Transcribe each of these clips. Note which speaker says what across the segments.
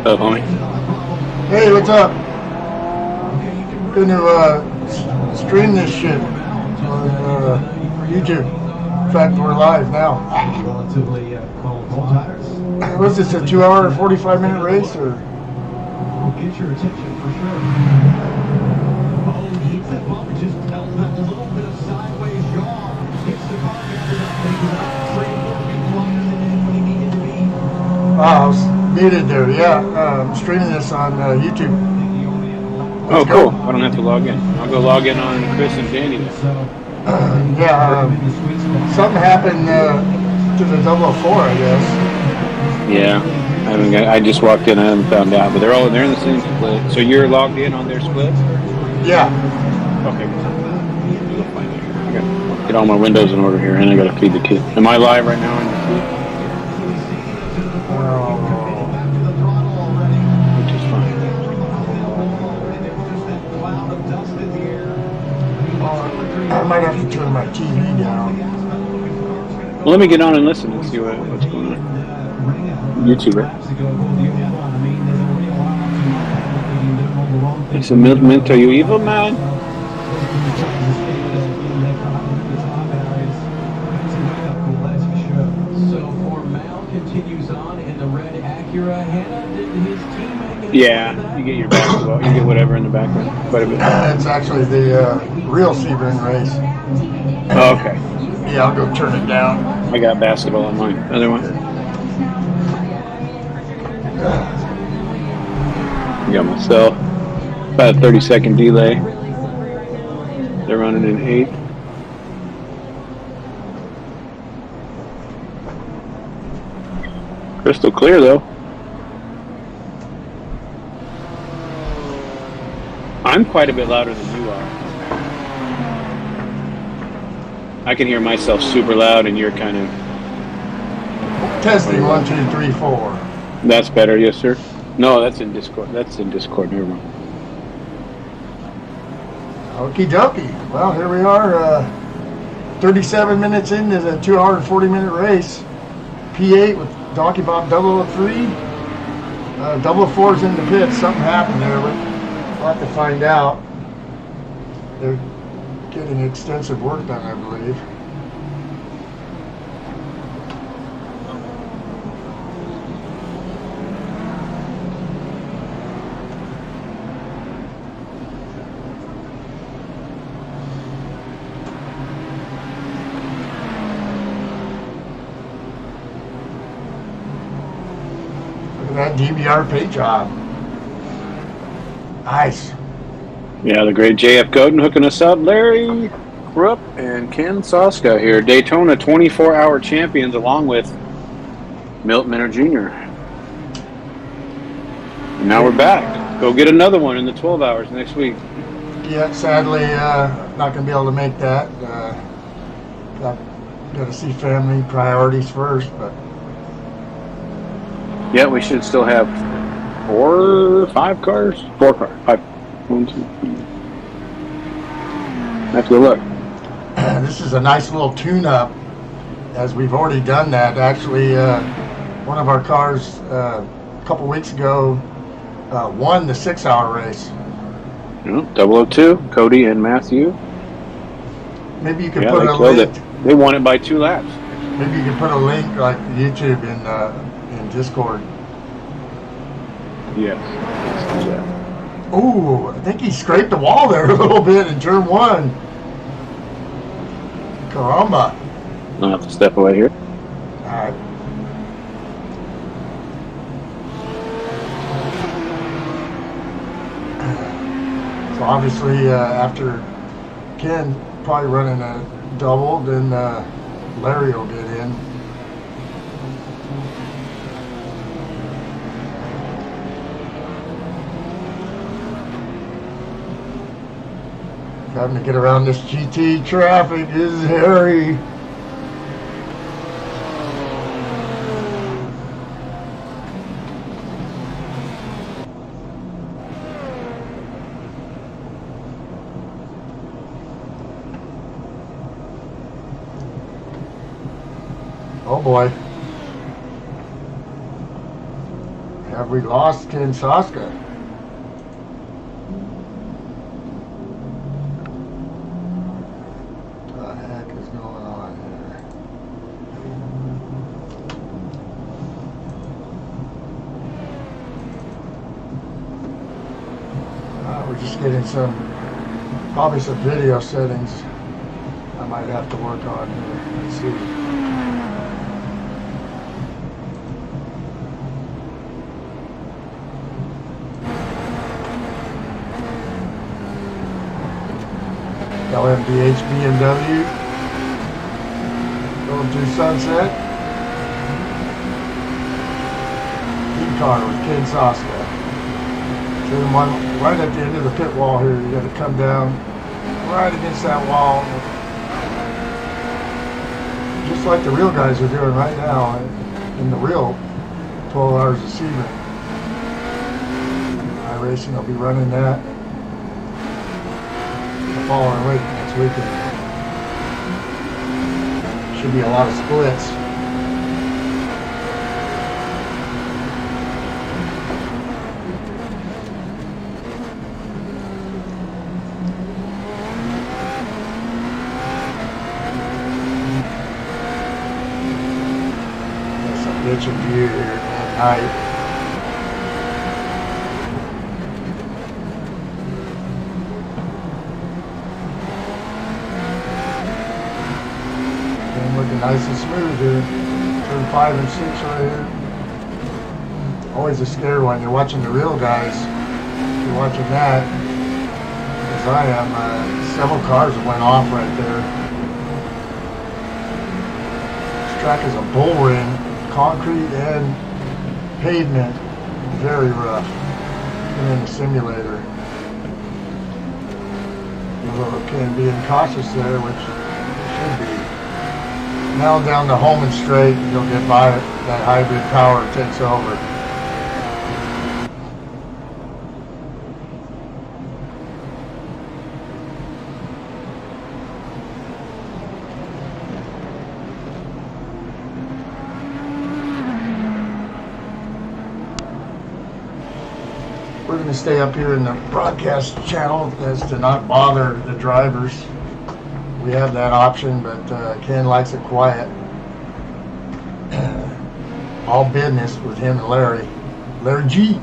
Speaker 1: up, homie?
Speaker 2: Hey, what's up? Gonna stream this shit on YouTube. In fact, we're live now. Was this a 2-hour, 45-minute race, or?
Speaker 3: We'll get your attention for sure. Oh, he hits that bump, just tells that little bit of sideways yaw. Hits the car,
Speaker 2: I was muted there, yeah. I'm streaming this on YouTube.
Speaker 1: Oh, cool. I don't have to log in. I'll go log in on Chris and Danny.
Speaker 2: Something happened to the 004, I guess.
Speaker 1: Yeah, I just walked in. I haven't found out, but they're in the same split. So you're logged in on their split?
Speaker 2: Yeah.
Speaker 1: Okay. I got to get all my windows in order here, and I got to feed the kid. Am I live right now on your feed? Which is fine.
Speaker 2: I might have to turn my TV down.
Speaker 1: Well, let me get on and listen and see what's going on. YouTuber. It's a mint. Are you evil, man?
Speaker 3: So for Mal continues on in the red Acura. Hannah, did his teammate?
Speaker 1: Yeah, you get your back as well. You get whatever in the background. Quite a bit.
Speaker 2: It's actually the real Sebring race.
Speaker 1: Oh, okay.
Speaker 2: Yeah, I'll go turn it down.
Speaker 1: I got basketball on mine. Other one. I got myself about a 30-second delay. They're running in 8th. Crystal clear though. I'm quite a bit louder than you are. I can hear myself super loud, and you're kind of
Speaker 2: testing 1, 2, 3, 4.
Speaker 1: That's better, yes, sir. No, that's in Discord. Never mind.
Speaker 2: Okie dokie. Well, here we are. 37 minutes into the 2-hour and 40-minute race. P8 with Donkey Bob 003. 004's in the pits. Something happened there. We'll have to find out. They're getting extensive work done, I believe. That DVR paint job. Nice.
Speaker 1: Yeah, the great JF Godin hooking us up. Larry Krupp and Ken Soska here. Daytona 24-hour champions along with Milt Minner Jr. And now we're back. Go get another one in the 12 hours next week.
Speaker 2: Yeah, sadly, not going to be able to make that. Got to see family priorities first, but.
Speaker 1: Yeah, we should still have 5 cars. 4 cars. 5. 1, 2, 3. Have to look.
Speaker 2: This is a nice little tune-up, as we've already done that. Actually, one of our cars a couple weeks ago won the 6-hour race.
Speaker 1: 002, Cody and Matthew.
Speaker 2: Maybe you could put a link.
Speaker 1: They won it by 2 laps.
Speaker 2: Maybe you could put a link like YouTube in Discord.
Speaker 1: Yes.
Speaker 2: Ooh, I think he scraped the wall there a little bit in turn 1. Caramba.
Speaker 1: I'll have to step away here.
Speaker 2: All right. So obviously, after Ken probably running a double, then Larry will get in. Having to get around this GT traffic is hairy. Oh boy. Have we lost Ken Soska? What the heck is going on here? We're just getting probably some video settings I might have to work on here. Let's see. LMDH BMW going through Sunset. E-car with Ken Soska. Turn one right at the end of the pit wall here. You got to come down right against that wall, just like the real guys are doing right now in the real 12 hours of Sebring. iRacing will be running that the following week, next weekend. Should be a lot of splits. Ditch of view here at night. And looking nice and smooth here. Turn 5 and 6 right here. Always a scare when you're watching the real guys. If you're watching that, as I am, several cars went off right there. This track is a bull ring. Concrete and pavement, very rough, even in the simulator. Although it can be incautious there, which it should be. Now down the home and straight, you'll get by it. That hybrid power takes over. We're going to stay up here in the broadcast channel as to not bother the drivers. We have that option, but Ken likes it quiet. All business with him and Larry. Larry G.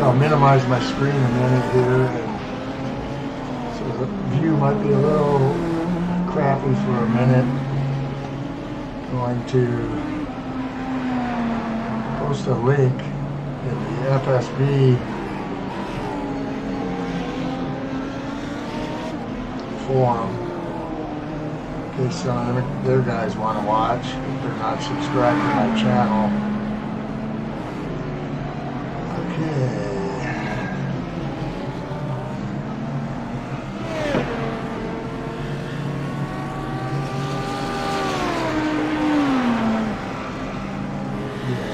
Speaker 2: I'll minimize my screen a minute here, and so the view might be a little crappy for a minute. Going to post a link in the FSB forum in case some of their guys want to watch if they're not subscribed to my channel. Okay.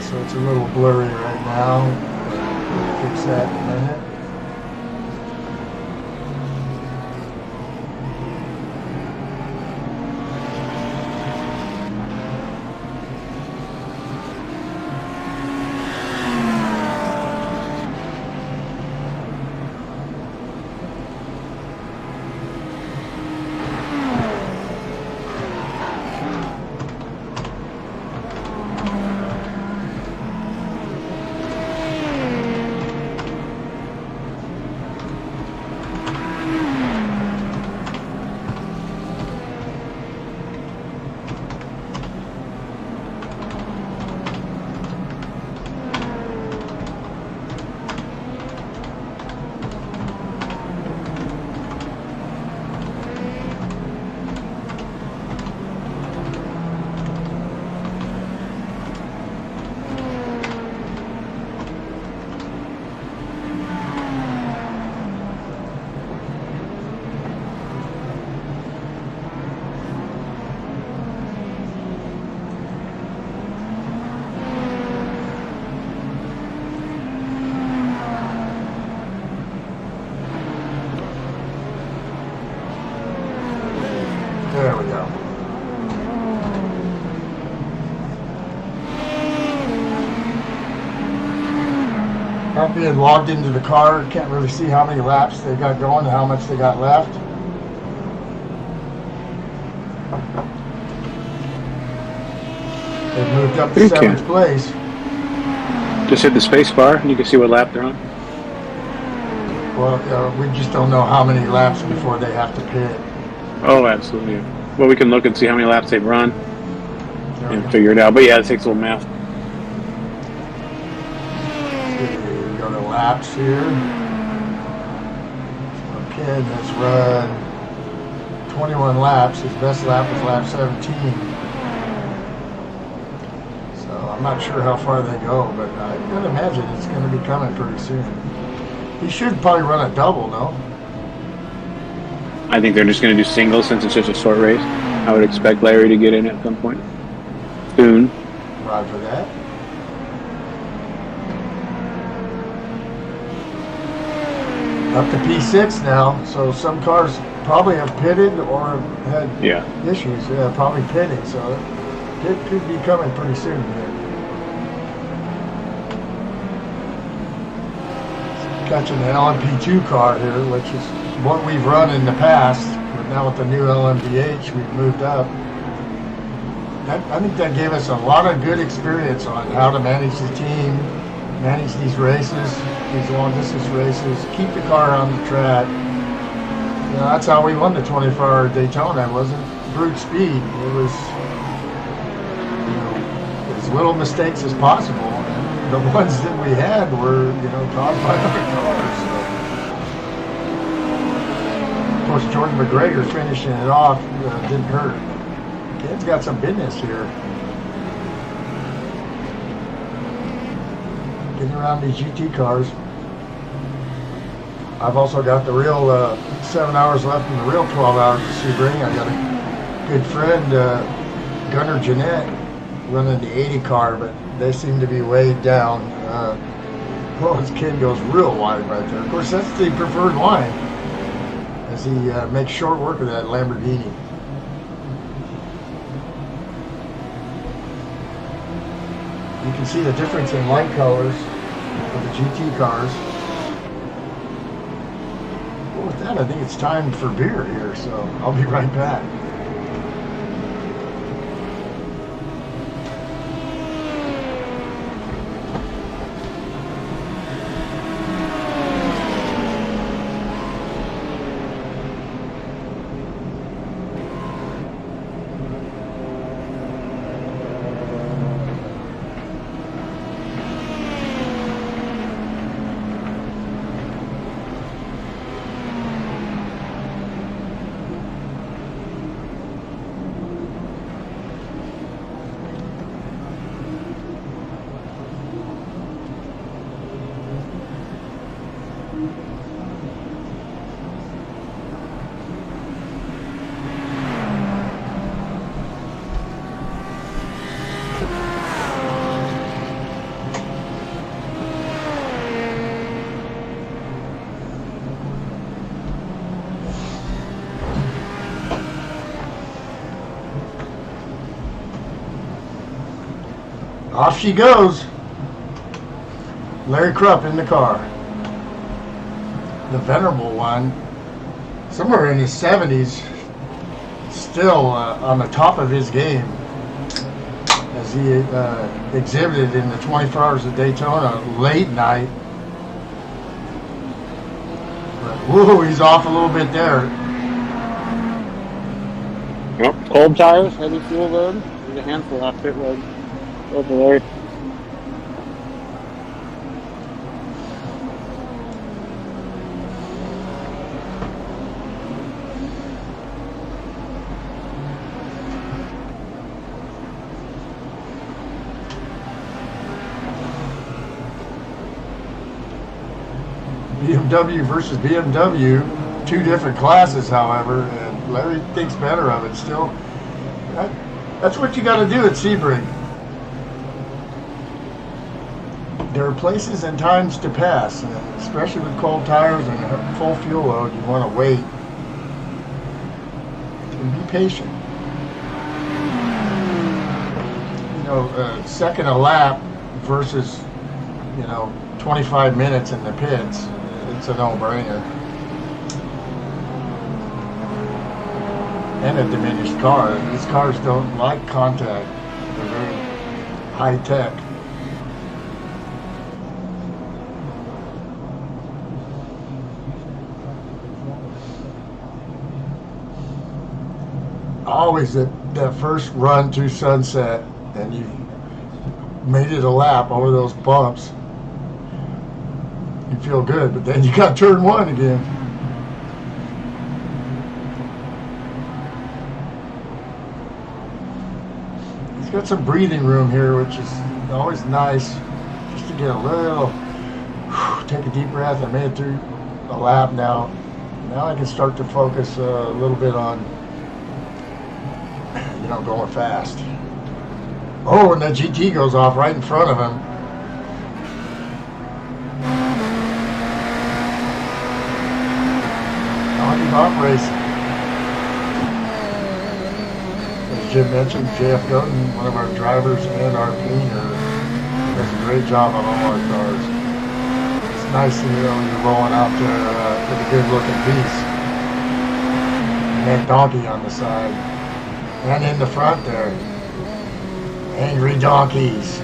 Speaker 2: So it's a little blurry right now. We'll fix that in a minute. There we go. Not being logged into the car, can't really see how many laps they got going and how much they got left. They've moved up to 7th place.
Speaker 1: Just hit the space bar and you can see what lap they're on.
Speaker 2: Well, we just don't know how many laps before they have to pit.
Speaker 1: Oh, absolutely. Well, we can look and see how many laps they've run and figure it out. But yeah, it takes a little math.
Speaker 2: Go to laps here. Okay, let's run 21 laps. His best lap was lap 17. So I'm not sure how far they go, but I can imagine it's going to be coming pretty soon. He should probably run a double, no?
Speaker 1: I think they're just going to do singles since it's such a short race. I would expect Larry to get in at some point soon.
Speaker 2: Ride for that. Up to P6 now, so some cars probably have pitted or had issues. Yeah, probably pitting, so it could be coming pretty soon here. Catching the LMP2 car here, which is what we've run in the past, but now with the new LMDH, we've moved up. I think that gave us a lot of good experience on how to manage the team, manage these races, these long distance races, keep the car on the track. You know, that's how we won the 24-hour Daytona. It wasn't brute speed. It was, you know, as little mistakes as possible. The ones that we had were, you know, caused by other cars. So. Of course, Jordan McGregor finishing it off didn't hurt. Ken's got some business here. Getting around these GT cars. I've also got the real 7 hours left in the real 12 hours of Sebring. I got a good friend, Gunnar Jeanette, running the 80 car, but they seem to be way down. His kid goes real wide right there. Of course, that's the preferred line as he makes short work of that Lamborghini. You can see the difference in light colors of the GT cars. Well, with that, I think it's time for beer here, so I'll be right back. Off she goes. Larry Krupp in the car. The venerable one, somewhere in his 70s, still on the top of his game, as he exhibited in the 24 Hours of Daytona late night. But, whoa, he's off a little bit there.
Speaker 1: Well, cold tires, heavy fuel load. There's a handful off pit road. Over there.
Speaker 2: BMW versus BMW, two different classes, however, and Larry thinks better of it still. That's what you got to do at Sebring. There are places and times to pass, especially with cold tires and full fuel load. You want to wait. and be patient. You know, second a lap versus, 25 minutes in the pits. It's a no-brainer. And a diminished car. These cars don't like contact. They're very high-tech. Always that first run to Sunset, and you made it a lap over those bumps, you feel good, but then you got turn one again. He's got some breathing room here, which is always nice, just to get a little, take a deep breath. I made it through a lap now. Now I can start to focus a little bit on going fast. Oh, and that GT goes off right in front of him. Donkey Bop racing. As Jim mentioned, JF Goten, one of our drivers and our painter, does a great job on all our cars. It's nice to know you're rolling out there with a good looking piece. And that donkey on the side. And in the front there, angry donkeys.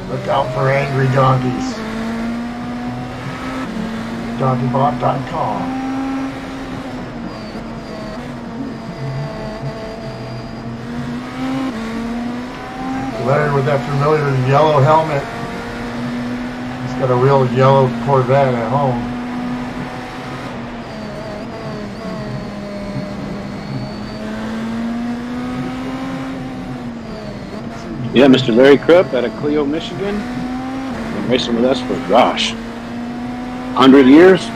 Speaker 2: Look out for angry donkeys. DonkeyBot.com. Larry with that familiar yellow helmet. He's got a real yellow Corvette at home.
Speaker 1: Yeah, Mr. Larry Krupp out of Clio, Michigan. Been racing with us for, 100 years.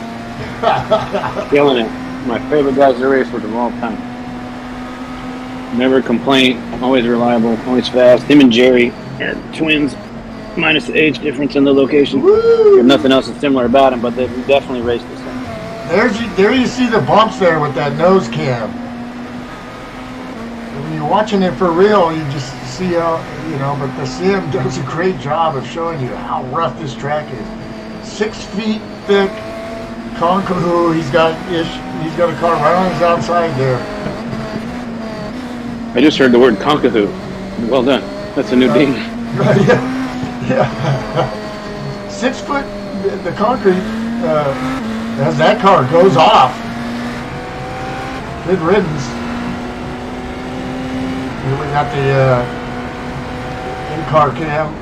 Speaker 1: Killing it. My favorite guys to race with of all time. Never a complaint, always reliable, always fast. Him and Jerry are twins, minus the age difference in the location. There's nothing else that's similar about them, but they definitely raced the same.
Speaker 2: There you see the bumps there with that nose cam. When you're watching it for real, you just see how, but the sim does a great job of showing you how rough this track is. 6 feet thick concrete. He's got a car right on his outside there.
Speaker 1: I just heard the word conkahoo. Well done. That's a new ding.
Speaker 2: Yeah. 6 foot, the concrete, as that car goes off. Good riddance. Here we got the in-car cam.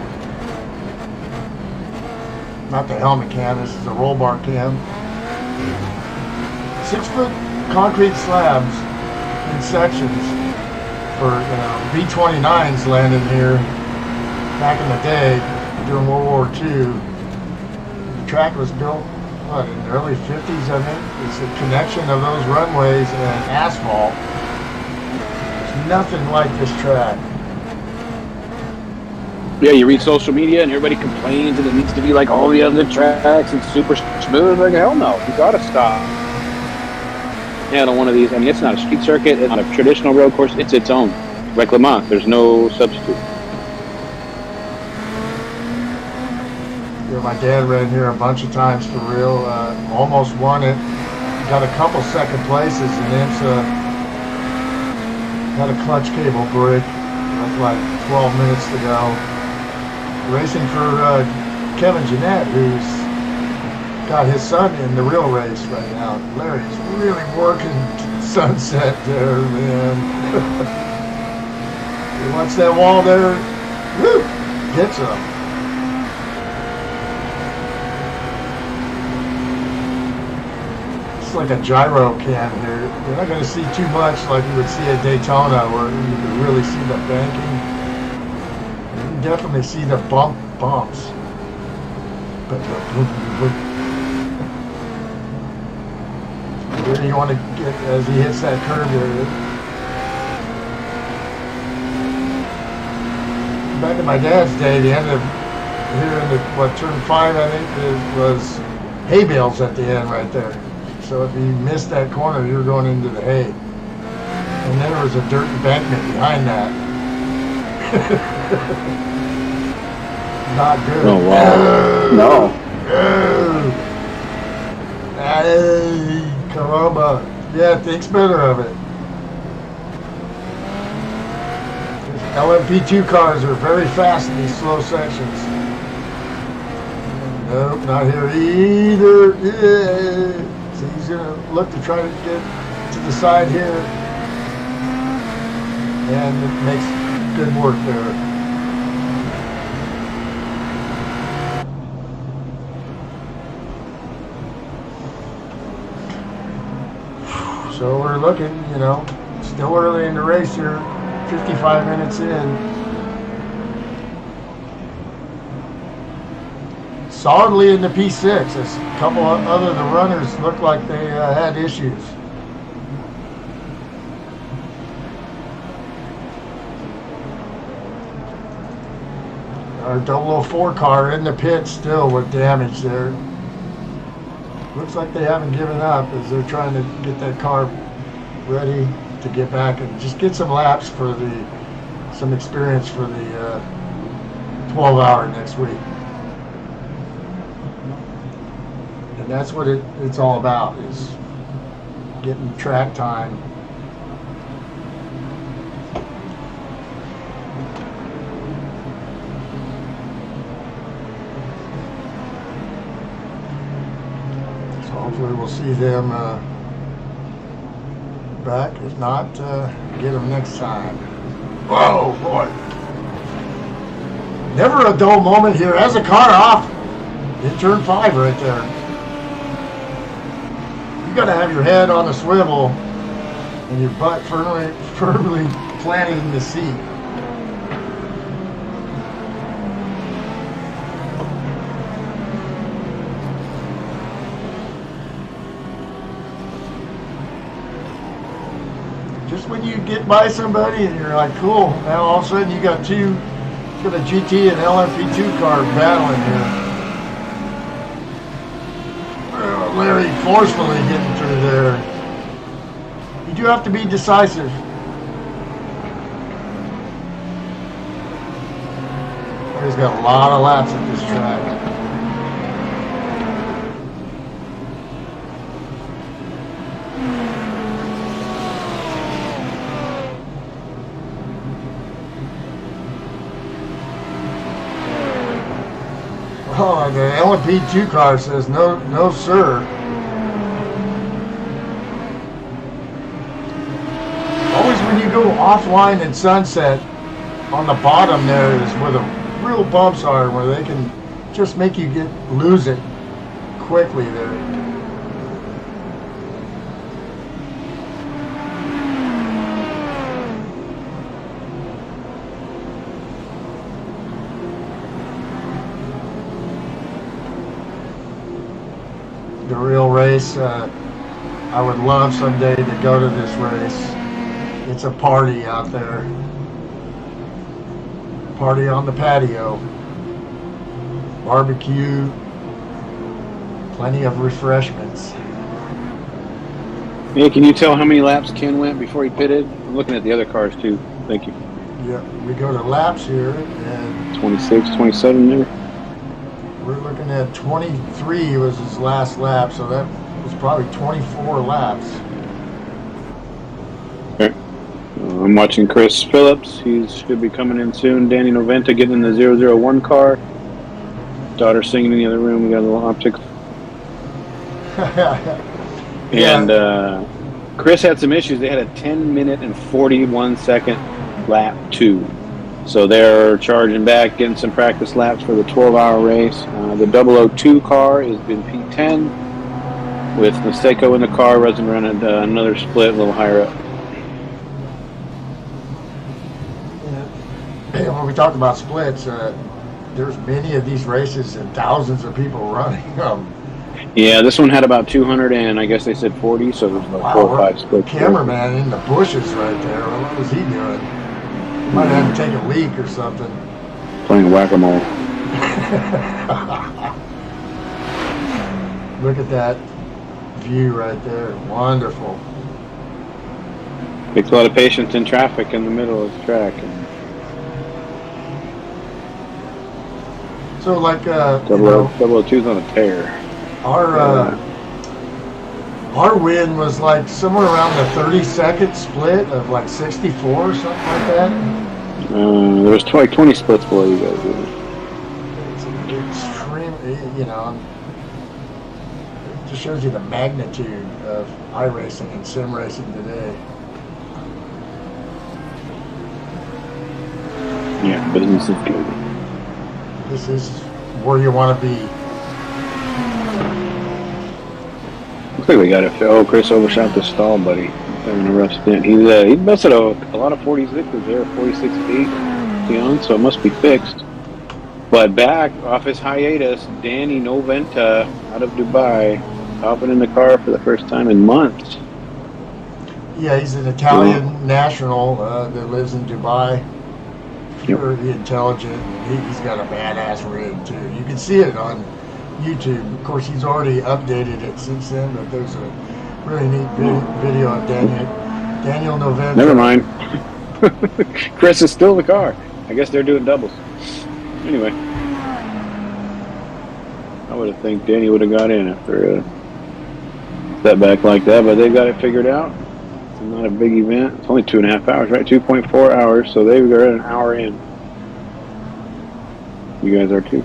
Speaker 2: Not the helmet cam, this is a roll bar cam. 6 foot concrete slabs in sections for B-29s landing here back in the day during World War II. The track was built, in the early 50s, I think. It's a connection of those runways and asphalt. There's nothing like this track.
Speaker 1: Yeah, you read social media and everybody complains that it needs to be like all the other tracks and super smooth. Like, hell no, you gotta stop. Yeah, on one of these, it's not a street circuit, it's not a traditional road course, it's its own. Like Le Mans, there's no substitute.
Speaker 2: My dad ran here a bunch of times for real, almost won it. Got a couple second places, and Imsa had a clutch cable break with like 12 minutes to go. Racing for Kevin Jeanette, who's got his son in the real race right now. Larry's really working Sunset there, man. He wants that wall there. Woo! Gets him. It's like a gyro cam here. You're not going to see too much like you would see at Daytona, where you can really see the banking. You can definitely see the bumps. But where you want to get as he hits that curve there. Back in my dad's day, the end of here in turn 5, I think, was hay bales at the end right there. So if you missed that corner, you were going into the hay. And then there was a dirt embankment behind that. Not good.
Speaker 1: Oh, wow. No.
Speaker 2: Hey, caramba. Yeah, thinks better of it. LMP2 cars are very fast in these slow sections. Nope, not here either. Yeah. So he's going to look to try to get to the side here. And it makes good work there. So we're looking, still early in the race here, 55 minutes in. Solidly in the P6. As a couple of other the runners looked like they had issues. Our 004 car in the pit still with damage there. Looks like they haven't given up as they're trying to get that car ready to get back and just get some laps for some experience for the 12-hour next week. And that's what it's all about, is getting track time. Hopefully we'll see them back. If not, get them next time. Whoa, boy. Never a dull moment here. Has a car off in turn 5 right there. You got to have your head on a swivel and your butt firmly planted in the seat. When you get by somebody and you're like, cool, now all of a sudden you got a GT and LMP2 car battling here. Larry forcefully getting through there. You do have to be decisive. He's got a lot of laps at this track. Oh, the LMP2 car says no, sir. Always when you go offline in Sunset, on the bottom there is where the real bumps are, where they can just make you lose it quickly there. The real race, I would love someday to go to this race. It's a party out there. Party on the patio. Barbecue. Plenty of refreshments.
Speaker 1: Hey, can you tell how many laps Ken went before he pitted? I'm looking at the other cars too. Thank you.
Speaker 2: Yeah, we go to laps here and
Speaker 1: 26, 27 there.
Speaker 2: We're looking at 23 was his last lap, so that was probably 24 laps.
Speaker 1: Okay. I'm watching Chris Phillips. He should be coming in soon. Danny Noventa getting in the 001 car. Daughter singing in the other room. We got a little optics. And Chris had some issues. They had a 10-minute and 41-second lap 2. So they're charging back, getting some practice laps for the 12-hour race. The 002 car is in P10 with Niseko in the car, running around another split a little higher up.
Speaker 2: Yeah. When we talked about splits, there's many of these races and thousands of people running them.
Speaker 1: Yeah, this one had about 200 and I guess they said 40, so there's about 4 or 5 splits.
Speaker 2: Cameraman in the bushes right there. What was he doing? Might have to take a leak or something.
Speaker 1: Playing whack-a-mole. Look at that view right there. Wonderful. Takes a lot of patience in traffic in the middle of the track.
Speaker 2: So like
Speaker 1: Double twos on a tear.
Speaker 2: Our win was like somewhere around the 30-second split of like 64 or something like that.
Speaker 1: There was like 20 splits below you guys.
Speaker 2: It's extreme, it just shows you the magnitude of iRacing and sim racing today.
Speaker 1: Yeah, business is good.
Speaker 2: This is where you want to be.
Speaker 1: Looks like we got it. Oh, Chris overshot the stall, buddy. Having a rough stint. He busted a lot of 46s there, 46.8 young, so it must be fixed. But back off his hiatus, Danny Noventa out of Dubai, hopping in the car for the first time in months.
Speaker 2: Yeah, he's an Italian national that lives in Dubai. Very intelligent. He's got a badass rig too. You can see it on YouTube. Of course, he's already updated it since then, but there's a really neat video of Daniel Noventa.
Speaker 1: Never mind. Chris is still in the car. I guess they're doing doubles. Anyway, I would have think Danny would have got in after a setback like that, but they got it figured out. It's not a big event. It's only 2.5 hours, right? 2.4 hours, so they are an hour in. You guys are too.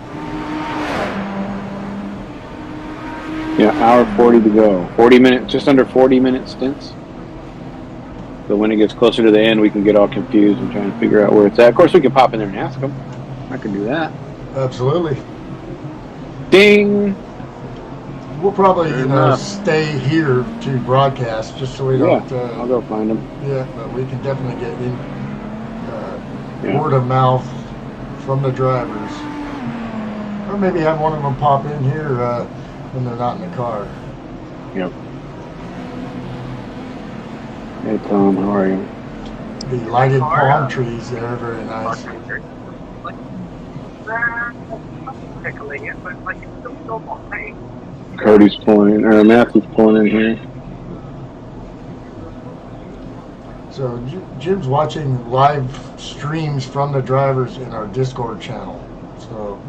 Speaker 1: Yeah, hour 40 to go. 40 minutes, just under 40-minute stints. So when it gets closer to the end, we can get all confused and try and figure out where it's at. Of course, we can pop in there and ask them. I can do that.
Speaker 2: Absolutely.
Speaker 1: Ding!
Speaker 2: We'll probably, stay here to broadcast just so we don't.
Speaker 1: I'll go find them.
Speaker 2: Yeah, but we can definitely get in word of mouth from the drivers, or maybe have one of them pop in here when they're not in the car.
Speaker 1: Yep. Hey Tom, how are you?
Speaker 2: The lighted palm trees there are very nice.
Speaker 1: Cody's pulling, or Matthew's pulling in here.
Speaker 2: So Jim's watching live streams from the drivers in our Discord channel. So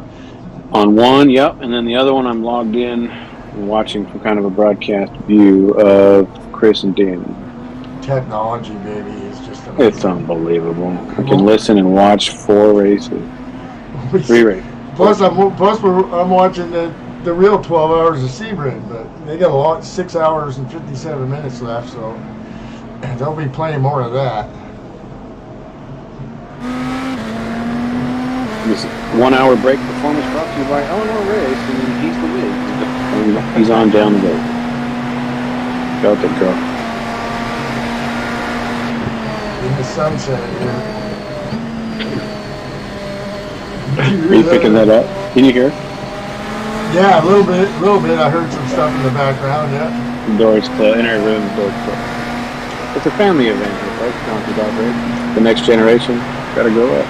Speaker 1: on one, yep, and then the other one I'm logged in and watching from kind of a broadcast view of Chris and Danny.
Speaker 2: Technology, baby, is just amazing.
Speaker 1: It's unbelievable. I can listen and watch 4 races. 3 races.
Speaker 2: Plus I'm watching the real 12 hours of Sebring, but they got 6 hours and 57 minutes left, so there'll be plenty more of that.
Speaker 1: This 1 hour break performance brought to you by Eleanor Race, and then he's the lead. He's on down the road. Go to go.
Speaker 2: In the sunset here.
Speaker 1: Are you picking that up? Can you hear?
Speaker 2: Yeah, a little bit. I heard some stuff in the background, yeah.
Speaker 1: The door's closed. In our room, the door's closed. It's a family event here, folks. Talking about right? The next generation gotta grow up.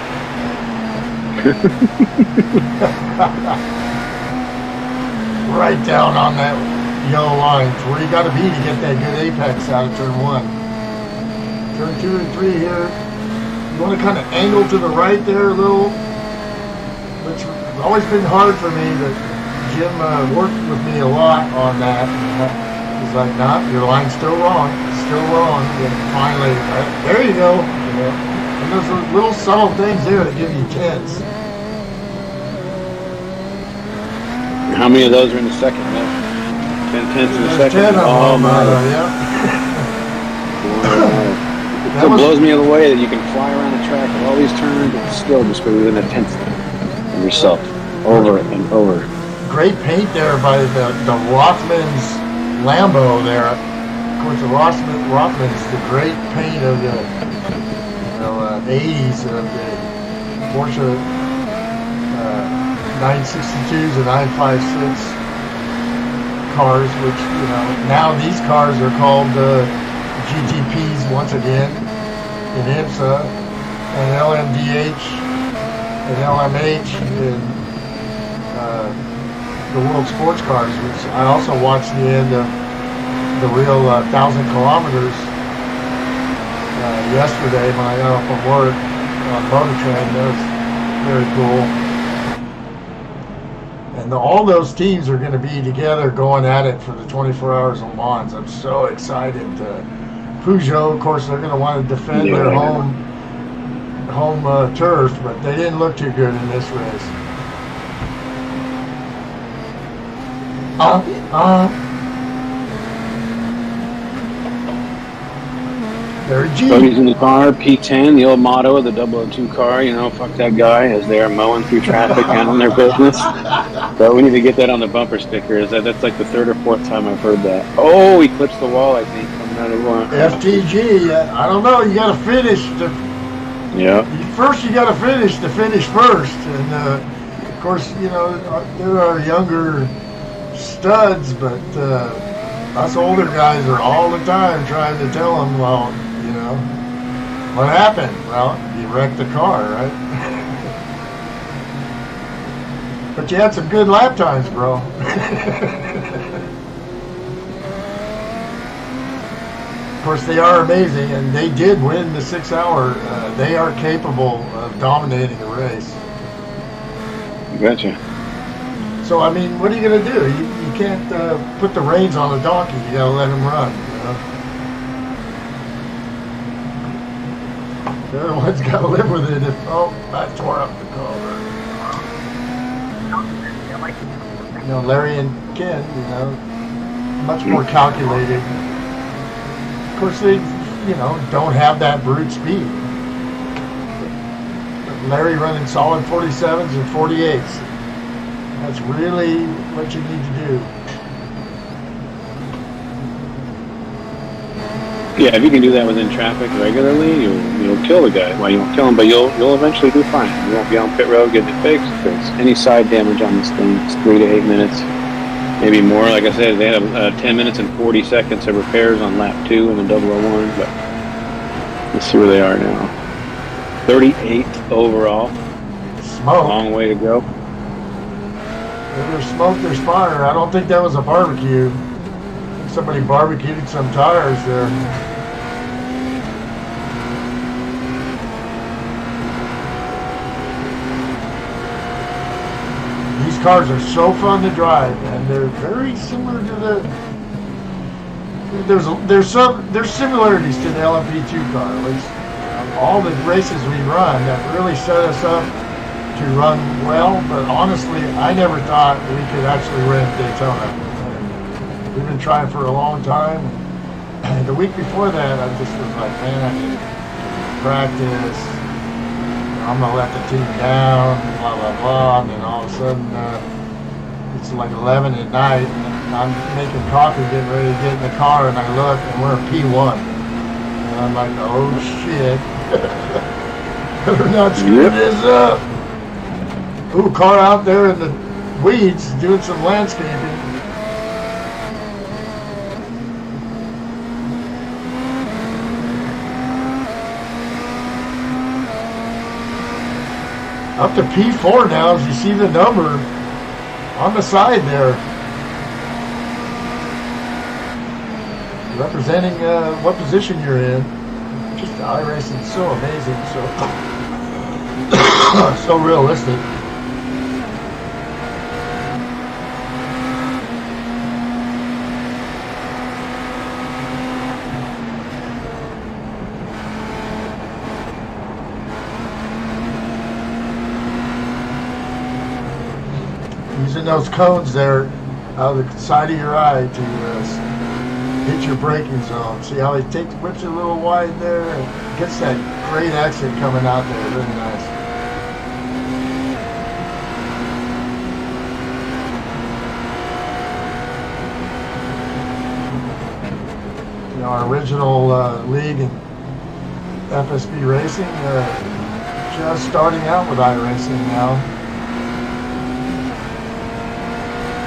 Speaker 2: Right down on that yellow line. It's where you gotta be to get that good apex out of turn 1. Turn 2 and 3 here. You want to kind of angle to the right there a little, which has always been hard for me, but Jim worked with me a lot on that. He's like, nah, your line's still wrong. It's still wrong. And finally, there you go. And there's those little subtle things there that give you tenths.
Speaker 1: How many of those are in the second? 10 tenths in the second?
Speaker 2: 10 of them, yeah.
Speaker 1: It still blows me away that you can fly around the track with all these turns and still just be within a tenth of yourself over and over.
Speaker 2: Great paint there by the Rothman's Lambo there. Of course, the Rothman's the great paint of the 80s of the Porsche 962s and 956 cars, which now these cars are called GTPs once again in Imsa, and LMDH and LMH in the World Sports Cars, which I also watched the end of the real 1,000 kilometers yesterday when I got off from work on motor train. That was very cool. And all those teams are going to be together going at it for the 24 Hours of Le Mans. I'm so excited. Peugeot, of course, they're going to want to defend their home turf, but they didn't look too good in this race. Very G.
Speaker 1: Cody's in the car, P10, the old motto of the 002 car, you know, fuck that guy, as they are mowing through traffic, handling their business. So we need to get that on the bumper stickers. That's like the third or fourth time I've heard that. Oh, he clips the wall, I think, coming out of one.
Speaker 2: FTG, I don't know, you got to finish. First, you got to finish first. And, of course, you know, there are younger studs, but us older guys are all the time trying to tell them, well, you know, what happened? Well, you wrecked the car, right? But you had some good lap times, bro. Of course, they are amazing, and they did win the 6 hour. They are capable of dominating a race.
Speaker 1: Gotcha.
Speaker 2: So, I mean, what are you going to do? You can't put the reins on a donkey. You got to let him run, you know? The other one's got to live with it if, oh, I tore up the collar. You know, Larry and Ken, you know, much more calculated. Of course, they, you know, don't have that brute speed. But Larry running solid 47s and 48s. That's really what you need to do.
Speaker 1: Yeah, if you can do that within traffic regularly, you'll kill the guy. Well, you won't kill him, but you'll eventually do fine. You won't be on pit road getting it fixed, because any side damage on this thing is 3 to 8 minutes, maybe more. Like I said, they had 10 minutes and 40 seconds of repairs on lap 2 in the 001, but let's see where they are now. 38th overall.
Speaker 2: Smoke.
Speaker 1: Long way to go.
Speaker 2: If there's smoke, there's fire. I don't think that was a barbecue. Somebody barbecued some tires there. These cars are so fun to drive, and they're very similar to the. There's similarities to the LMP2 car. Which all the races we run that really set us up to run well, but honestly, I never thought we could actually win Daytona. We've been trying for a long time. And the week before that, I just was like, man, I need to practice. I'm going to let the team down, blah, blah, blah. And then all of a sudden, it's like 11 at night, and I'm making coffee, getting ready to get in the car, and I look, and we're at P1. And I'm like, oh, shit. Better not screw this up. Ooh, car out there in the weeds doing some landscaping. Up to P4 now, as you see the number on the side there. Representing what position you're in. Just iRacing is so amazing, so realistic. Using those cones there out of the side of your eye to hit your braking zone. See how he whips it a little wide there and gets that great exit coming out there. Really nice. You know, our original league in FSB Racing, just starting out with iRacing now.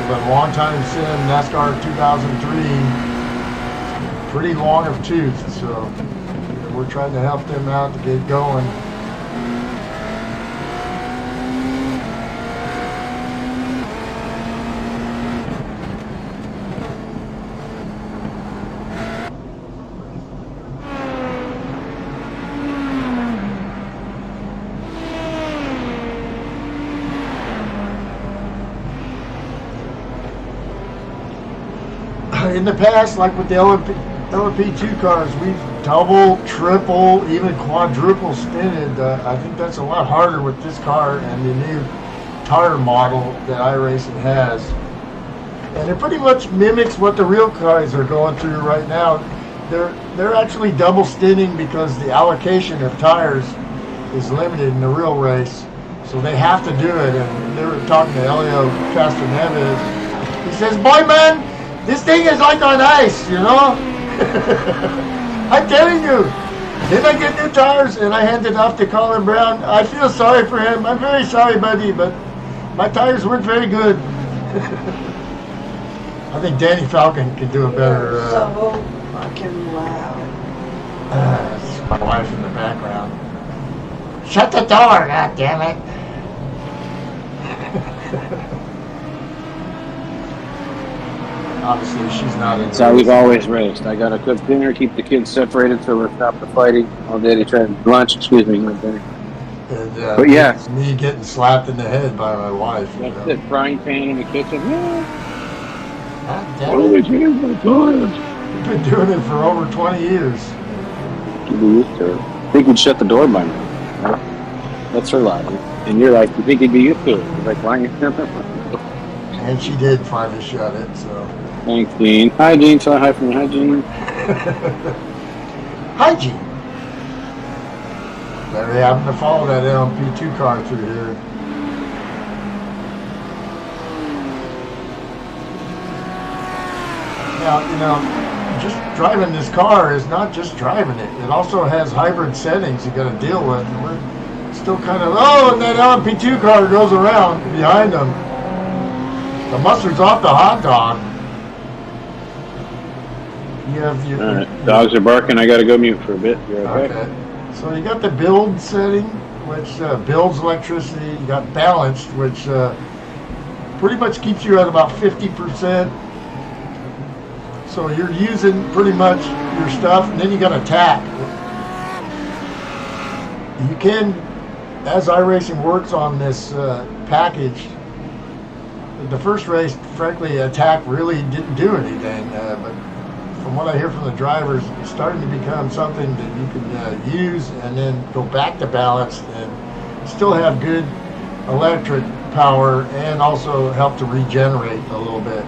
Speaker 2: But a long time sim, NASCAR 2003, pretty long of tooth, so we're trying to help them out to get going. in the past, like with the LMP2 cars, we've double, triple, even quadruple stinted. I think that's a lot harder with this car and the new tire model that iRacing has. And it pretty much mimics what the real cars are going through right now. They're actually double stinting because the allocation of tires is limited in the real race. So they have to do it. And they were talking to Elio Castroneves. He says, boy, man, this thing is like on ice, you know? I'm telling you. Then I get new tires and I hand it off to Colin Brown. I feel sorry for him. I'm very sorry, buddy, but my tires weren't very good. I think Danny Falcon could do a better...
Speaker 4: so fucking loud.
Speaker 2: That's my wife in the background. Shut the door, goddammit. Obviously, she's not in.
Speaker 1: That's how we've always raced. I gotta cook dinner, keep the kids separated so we're stop the fighting. All day they try to lunch, excuse me, not dinner.
Speaker 2: And,
Speaker 1: but yeah,
Speaker 2: it's me getting slapped in the head by my wife.
Speaker 1: That's the frying pan in the kitchen.
Speaker 2: Yeah.
Speaker 1: Always hands my tires.
Speaker 2: We've been doing it for over 20 years.
Speaker 1: You be used to it. I think we'd shut the door by now. Right? That's her logic. And you're like, you think he'd be used to it? He's like, why?
Speaker 2: And she did finally shut it, so.
Speaker 1: Thanks, Gene. Hi, Gene. Say hi from me. Hi, Gene.
Speaker 2: Hi, Gene. There we happen to follow that LMP2 car through here. Now, you know, just driving this car is not just driving it. It also has hybrid settings you got to deal with. And we're still kind of, and that LMP2 car goes around behind them. The mustard's off the hot dog. You have your...
Speaker 1: All right. Dogs are barking. I got to go mute for a bit. You're okay?
Speaker 2: So you got the build setting, which builds electricity. You got balanced, which pretty much keeps you at about 50%. So you're using pretty much your stuff, and then you got attack. You can, as iRacing works on this package, the first race, frankly, attack really didn't do anything. But from what I hear from the drivers, it's starting to become something that you can use and then go back to balance and still have good electric power and also help to regenerate a little bit.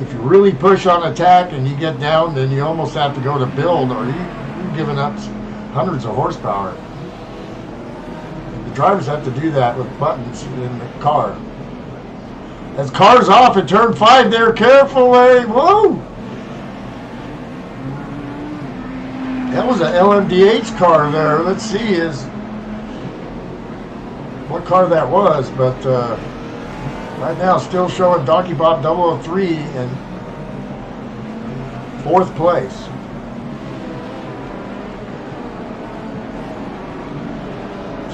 Speaker 2: If you really push on attack and you get down, then you almost have to go to build, or you're giving up hundreds of horsepower. The drivers have to do that with buttons in the car. As car's off at turn 5 there, careful, Larry. Whoa! That was an LMDH car there. Let's see what car that was, but right now still showing Donkey Bob 003 in 4th place.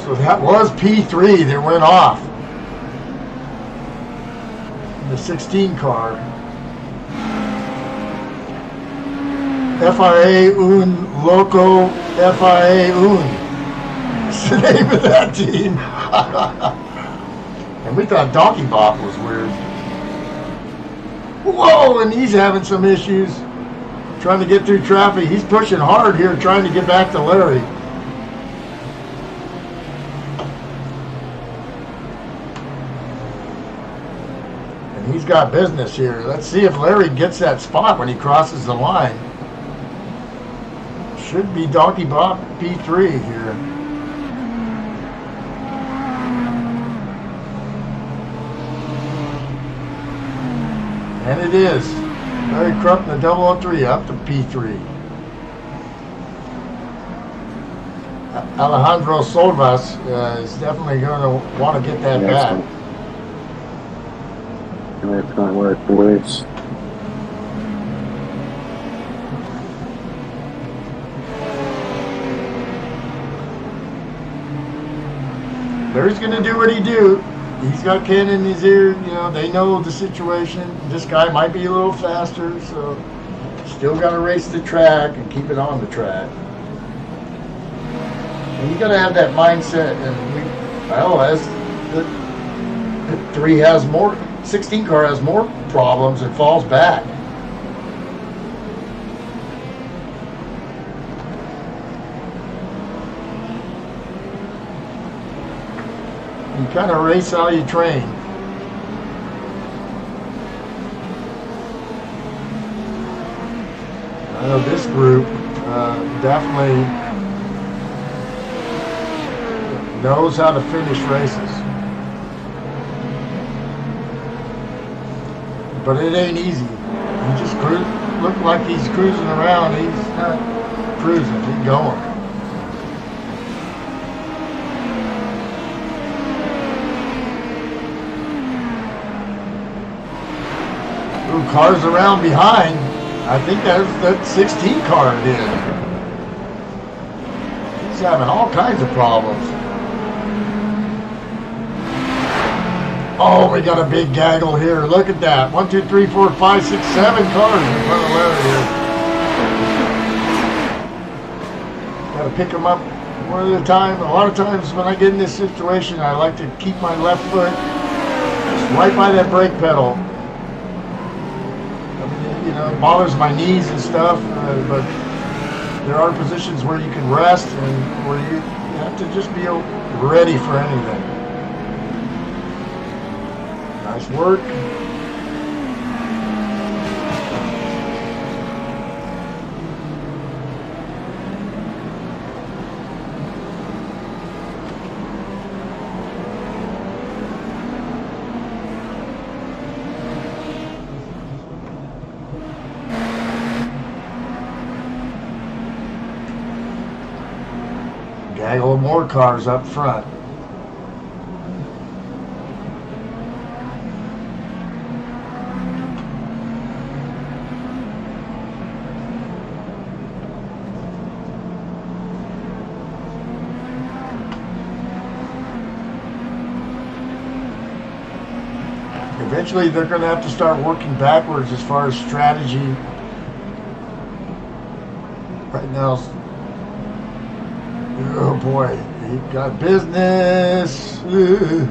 Speaker 2: So that was P3 that went off. The 16 car. FIA un loco FIA un. It's the name of that team. And we thought Donkey Bop was weird. Whoa, and he's having some issues trying to get through traffic. He's pushing hard here trying to get back to Larry. And he's got business here. Let's see if Larry gets that spot when he crosses the line. Should be Donkey Bop P3 here. And it is. Larry Krupp in the 003 up to P3. Alejandro Solvas is definitely going to want to get that back.
Speaker 1: That's not where it works.
Speaker 2: Larry's going to do what he do. He's got Ken in his ear. You know, they know the situation. This guy might be a little faster, so still got to race the track and keep it on the track. And you got to have that mindset. And as the 3 has more, 16 car has more problems and falls back. You kind of race how you train. I know this group definitely knows how to finish races. But it ain't easy. He just look like he's cruising around. He's not cruising, he's going. Ooh, cars around behind. I think that's that 16 car did. He's having all kinds of problems. Oh, we got a big gaggle here. Look at that. 1, 2, 3, 4, 5, 6, 7 cars in front of Larry here. Got to pick them up one at a time. A lot of times when I get in this situation, I like to keep my left foot just right by that brake pedal. You know, it bothers my knees and stuff, but there are positions where you can rest and where you have to just be ready for anything. Nice work. Gaggle of more cars up front. Eventually they're going to have to start working backwards as far as strategy. Right now, oh boy, he got business. Ugh.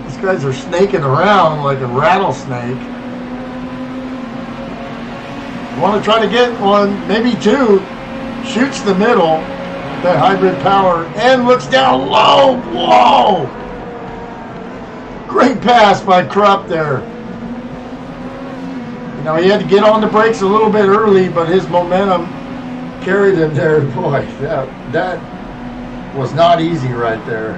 Speaker 2: These guys are snaking around like a rattlesnake. You want to try to get one, maybe two. Shoots the middle, that hybrid power, and looks down low. Whoa! Great pass by Krupp there. You know, he had to get on the brakes a little bit early, but his momentum carried him there. Boy, that was not easy right there.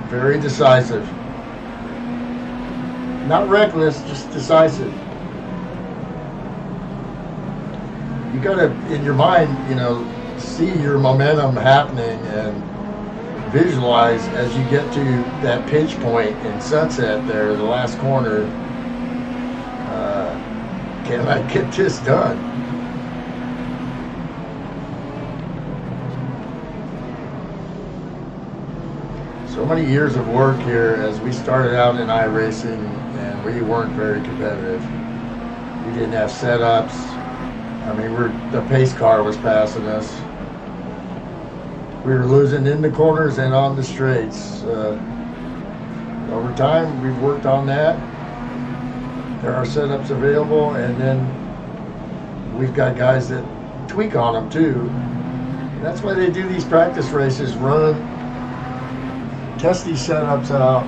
Speaker 2: Very decisive. Not reckless, just decisive. You gotta, in your mind, you know, see your momentum happening and visualize as you get to that pinch point in Sunset there, the last corner. Can I get this done? So many years of work here as we started out in iRacing, and we weren't very competitive. We didn't have setups. I mean, the pace car was passing us. We were losing in the corners and on the straights. Over time, we've worked on that. There are setups available, and then we've got guys that tweak on them too. And that's why they do these practice races, test these setups out.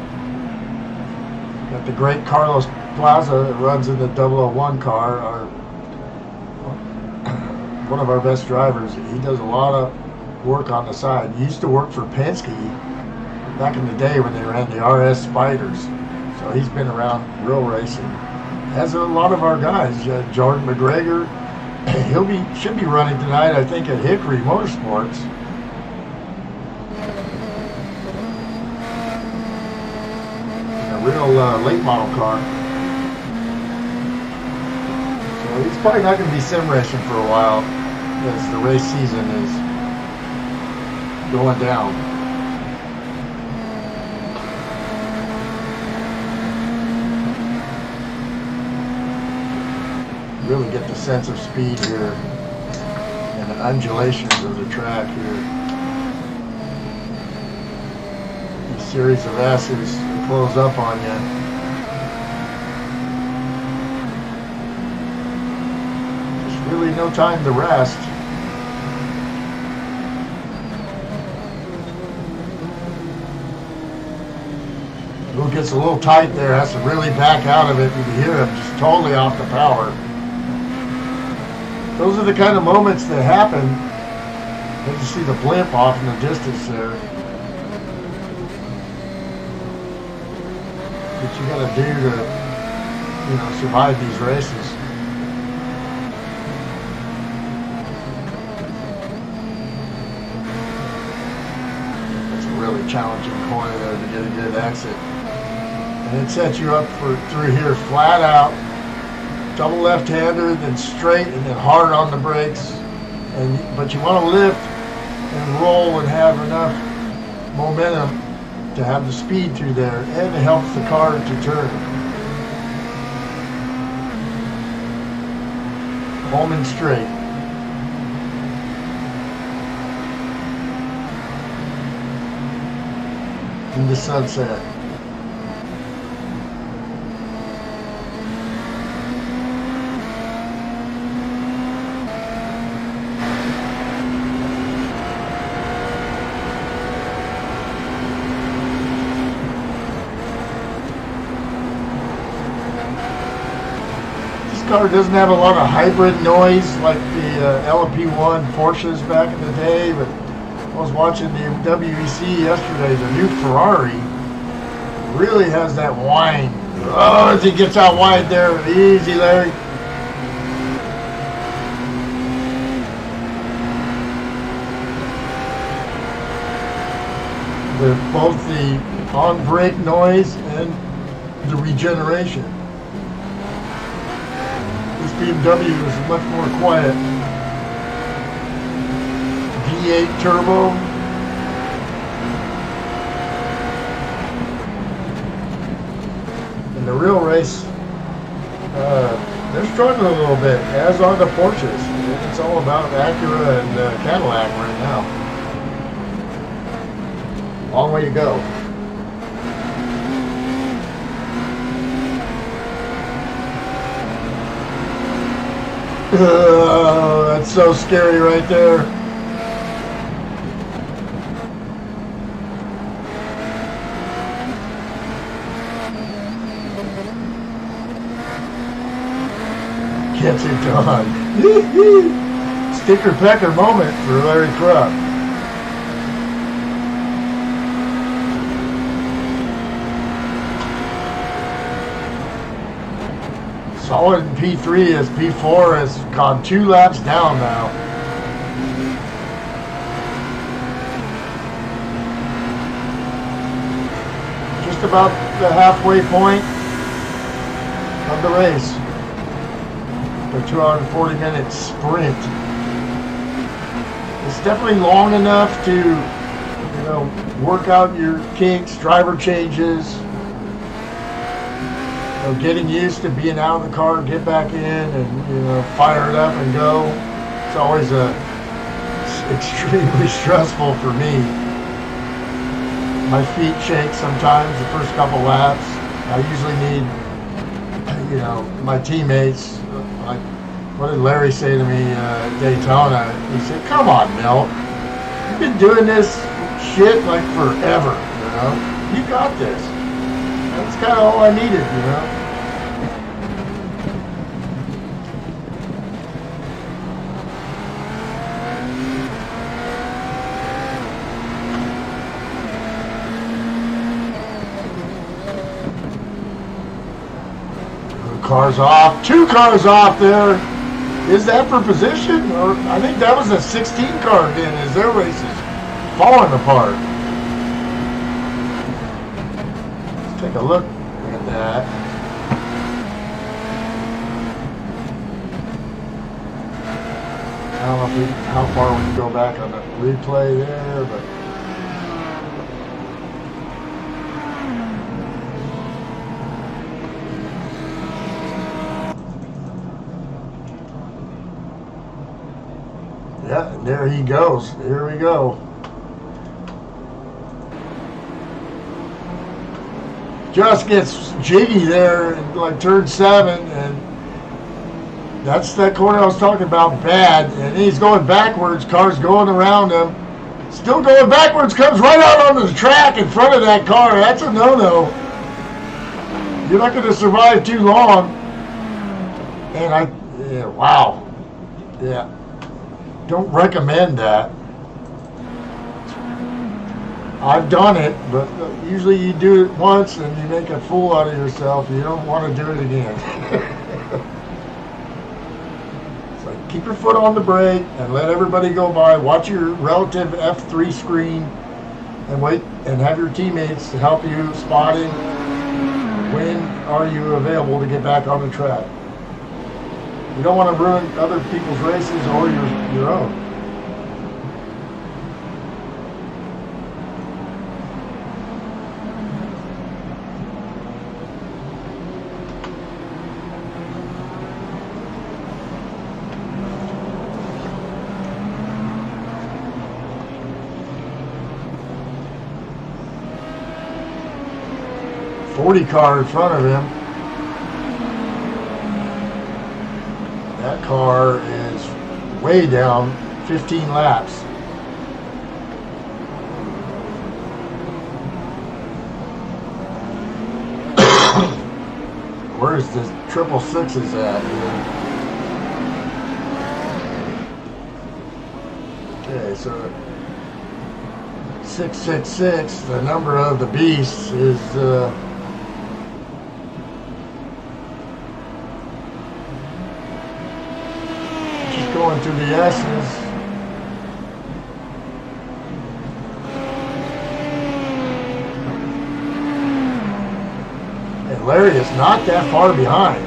Speaker 2: Got the great Carlos Plaza that runs in the 001 car, one of our best drivers. He does a lot of work on the side. He used to work for Penske back in the day when they ran the RS Spiders. So he's been around real racing. As a lot of our guys, Jordan McGregor, should be running tonight, I think, at Hickory Motorsports. A real late model car. So he's probably not going to be sim racing for a while as the race season is going down. Really get the sense of speed here and the undulations of the track here. series of S's to close up on you. There's really no time to rest. Who gets a little tight there has to really back out of it. You can hear him just totally off the power. Those are the kind of moments that happen. You see the blimp off in the distance there. What you gotta do to, survive these races. That's a really challenging corner there to get a good exit. And it sets you up through here flat out, double left-hander, then straight, and then hard on the brakes. But you want to lift and roll and have enough momentum to have the speed through there, and it helps the car to turn. Home and straight. In the sunset. Car doesn't have a lot of hybrid noise like the LP1 Porsches back in the day, but I was watching the WEC yesterday. The new Ferrari really has that whine. Oh, as he gets out wide there, easy, Larry. Both the on-brake noise and the regeneration. BMW is much more quiet. V8 turbo. In the real race, they're struggling a little bit, as are the Porsches. It's all about Acura and Cadillac right now. Long way to go. That's so scary right there. Gets it done. Sticker pecker moment for Larry Krupp. Solid in P3 as P4 has gone 2 laps down now. Just about the halfway point of the race. The 240-minute sprint. It's definitely long enough to, work out your kinks, driver changes. Getting used to being out of the car, get back in, and fire it up and go. It's always extremely stressful for me. My feet shake sometimes the first couple laps. I usually need, my teammates. Like, what did Larry say to me at Daytona? He said, "Come on, Milt. You've been doing this shit like forever. You got this." That's kind of all I needed, Cars off. 2 cars off there. Is that for position? Or I think that was a 16 car then as their race is falling apart. Let's take a look at that. I don't know how far we can go back on the replay there, but yeah, there he goes. Here we go. just gets jiggy there in like turn 7, and that's that corner I was talking about, bad. And he's going backwards, car's going around him. Still going backwards, comes right out onto the track in front of that car. That's a no-no. You're not going to survive too long. And wow. Yeah. Don't recommend that. I've done it, but usually you do it once and you make a fool out of yourself. You don't want to do it again. It's like keep your foot on the brake and let everybody go by. Watch your relative F3 screen and wait and have your teammates to help you spotting when are you available to get back on the track. You don't want to ruin other people's races or your own. Car in front of him. That car is way down 15 laps. Where's the 666s at? Okay, so 666, the number of the beast is going through the S's. And Larry is not that far behind.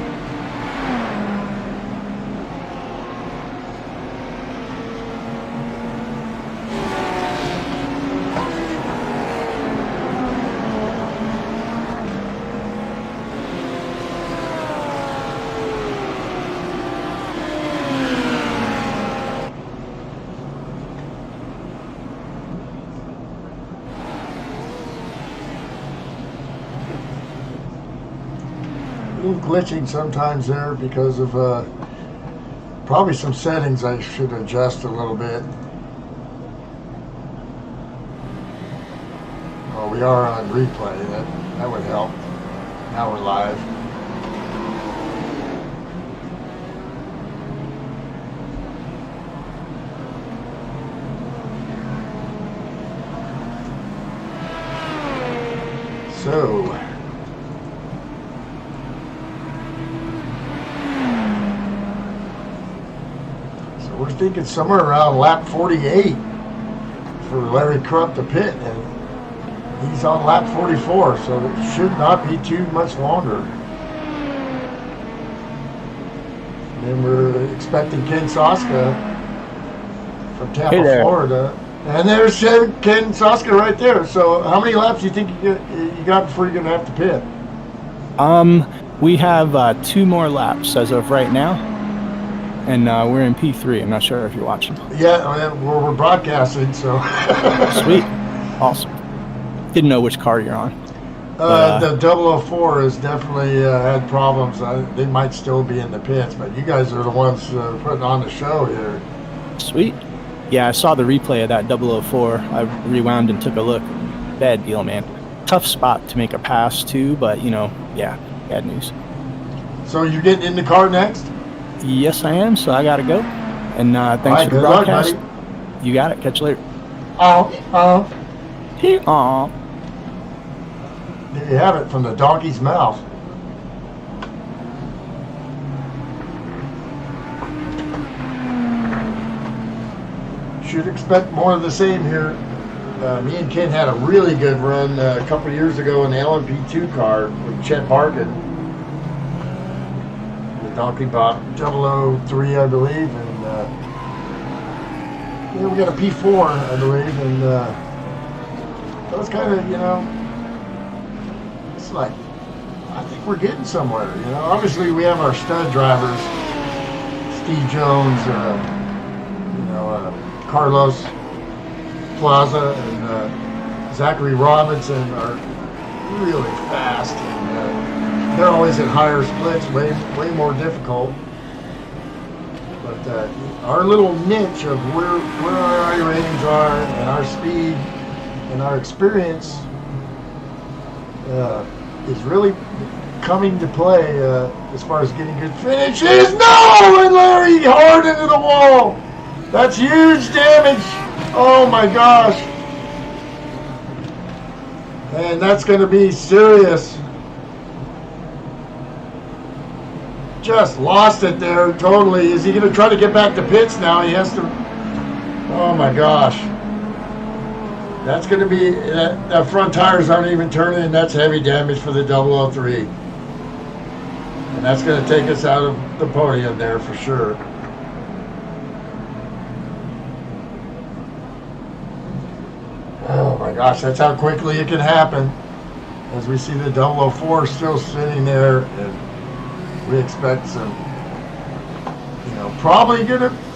Speaker 2: Glitching sometimes there because of probably some settings I should adjust a little bit. Oh, we are on replay. That would help. Now we're live. So we're thinking somewhere around lap 48 for Larry Crump to pit, and he's on lap 44, so it should not be too much longer. And then we're expecting Ken Soska from Tampa, Florida. And there's Ken Soska right there. So how many laps do you think you got before you're going to have to pit?
Speaker 5: We have 2 more laps as of right now. And we're in P3. I'm not sure if you're watching.
Speaker 2: Yeah, we're broadcasting, so.
Speaker 5: Sweet. Awesome. Didn't know which car you're on.
Speaker 2: The 004 has definitely had problems. They might still be in the pits, but you guys are the ones putting on the show here.
Speaker 5: Sweet. Yeah, I saw the replay of that 004. I rewound and took a look. Bad deal, man. Tough spot to make a pass, too, but, yeah, bad news.
Speaker 2: So you're getting in the car next?
Speaker 5: Yes, I am, so I gotta go. And thanks for the broadcast. You got it. Catch you later.
Speaker 2: There you have it from the donkey's mouth. Should expect more of the same here. Me and Ken had a really good run a couple of years ago in the LMP2 car with Chet Harkin. Donkey Bob 003, I believe, and we got a P4, I believe, and that was kind of, it's like, I think we're getting somewhere, Obviously, we have our stud drivers, Steve Jones, Carlos Plaza, and Zachary Robinson are really fast, and they're always at higher splits, way more difficult. But our little niche of where our eye ratings are and our speed and our experience is really coming to play as far as getting good finishes. No! And Larry hard into the wall. That's huge damage. Oh my gosh. And that's going to be serious. Just lost it there totally. Is he going to try to get back to pits now? He has to. Oh my gosh. That's going to be, that front tires aren't even turning, and that's heavy damage for the 003. And that's going to take us out of the podium there for sure. Oh my gosh, that's how quickly it can happen. As we see the 004 still sitting there, and we expect some, probably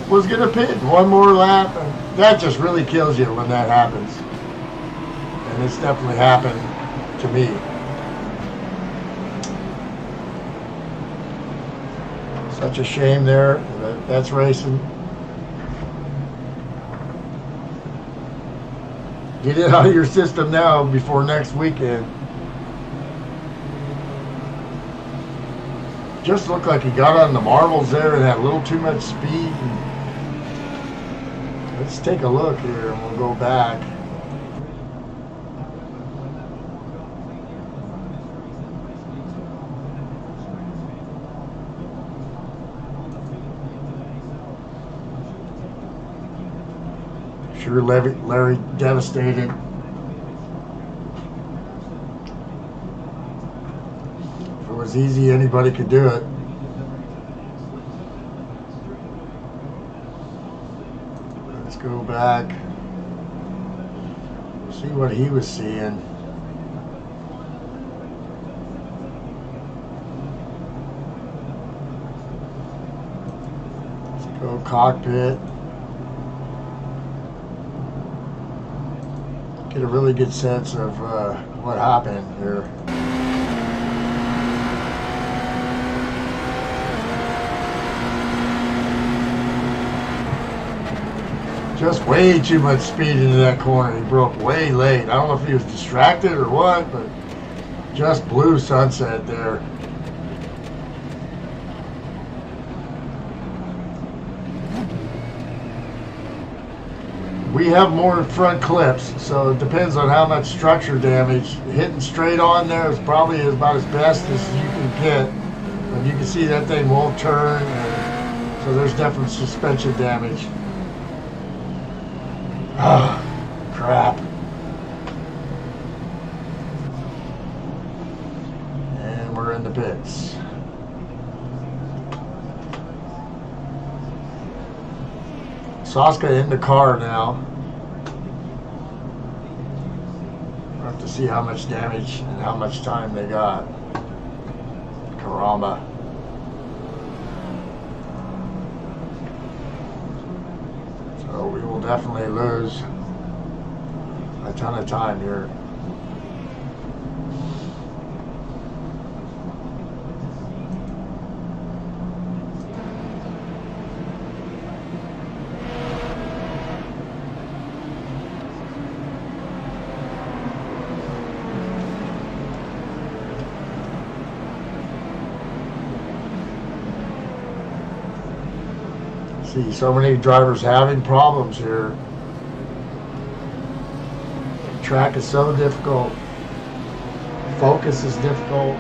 Speaker 2: was gonna pit one more lap, and that just really kills you when that happens. And it's definitely happened to me. Such a shame there. That's racing. Get it out of your system now before next weekend. Just looked like he got on the marbles there and had a little too much speed. Let's take a look here and we'll go back. Sure, Larry devastated. If it was easy, anybody could do it. Let's go back. See what he was seeing. Let's go cockpit. Get a really good sense of what happened here. Just way too much speed into that corner. He broke way late. I don't know if he was distracted or what, but just blew sunset there. We have more front clips, so it depends on how much structure damage. Hitting straight on there is probably about as best as you can get. But you can see that thing won't turn, and so there's definitely suspension damage. Ah, crap. And we're in the pits. Saska in the car now. We'll have to see how much damage and how much time they got. Caramba. So we will definitely lose a ton of time here. See so many drivers having problems here. The track is so difficult. Focus is difficult.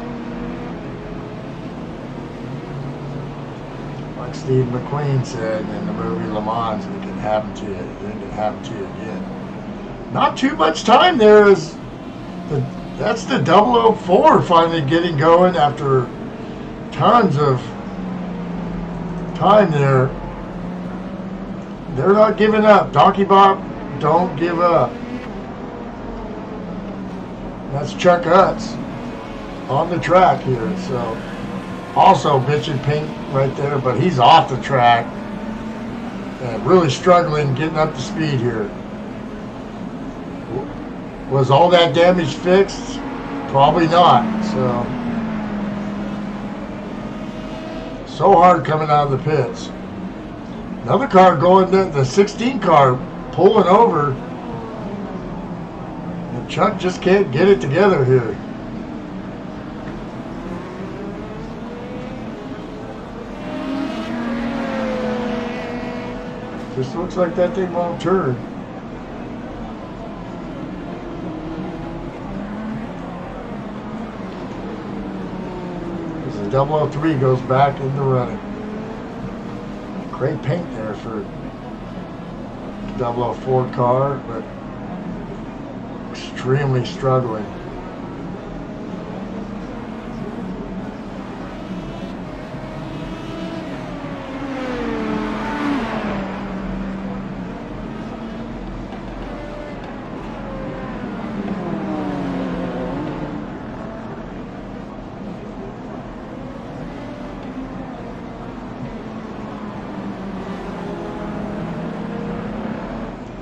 Speaker 2: Like Steve McQueen said in the movie Le Mans, it can happen to you. It can happen to you again. Not too much time there. That's the 004 finally getting going after tons of time there. They're not giving up. Donkey Bob, don't give up. That's Chuck Utz on the track here. So also bitching pink right there, but he's off the track and really struggling getting up to speed here. Was all that damage fixed? Probably not. So hard coming out of the pits. Another car going, the 16 car pulling over. And Chuck just can't get it together here. Just looks like that thing won't turn. As the 003 goes back into running. Great paint there for the 004 car, but extremely struggling.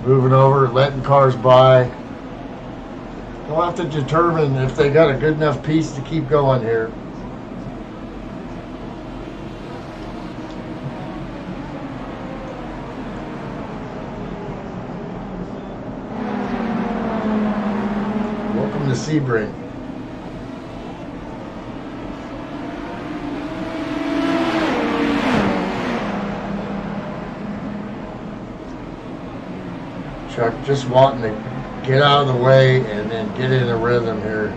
Speaker 2: Moving over, letting cars by. We'll have to determine if they got a good enough piece to keep going here. Welcome to Sebring. Chuck just wanting to get out of the way and then get in a rhythm here,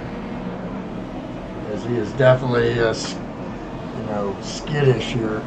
Speaker 2: as he is definitely, skittish here.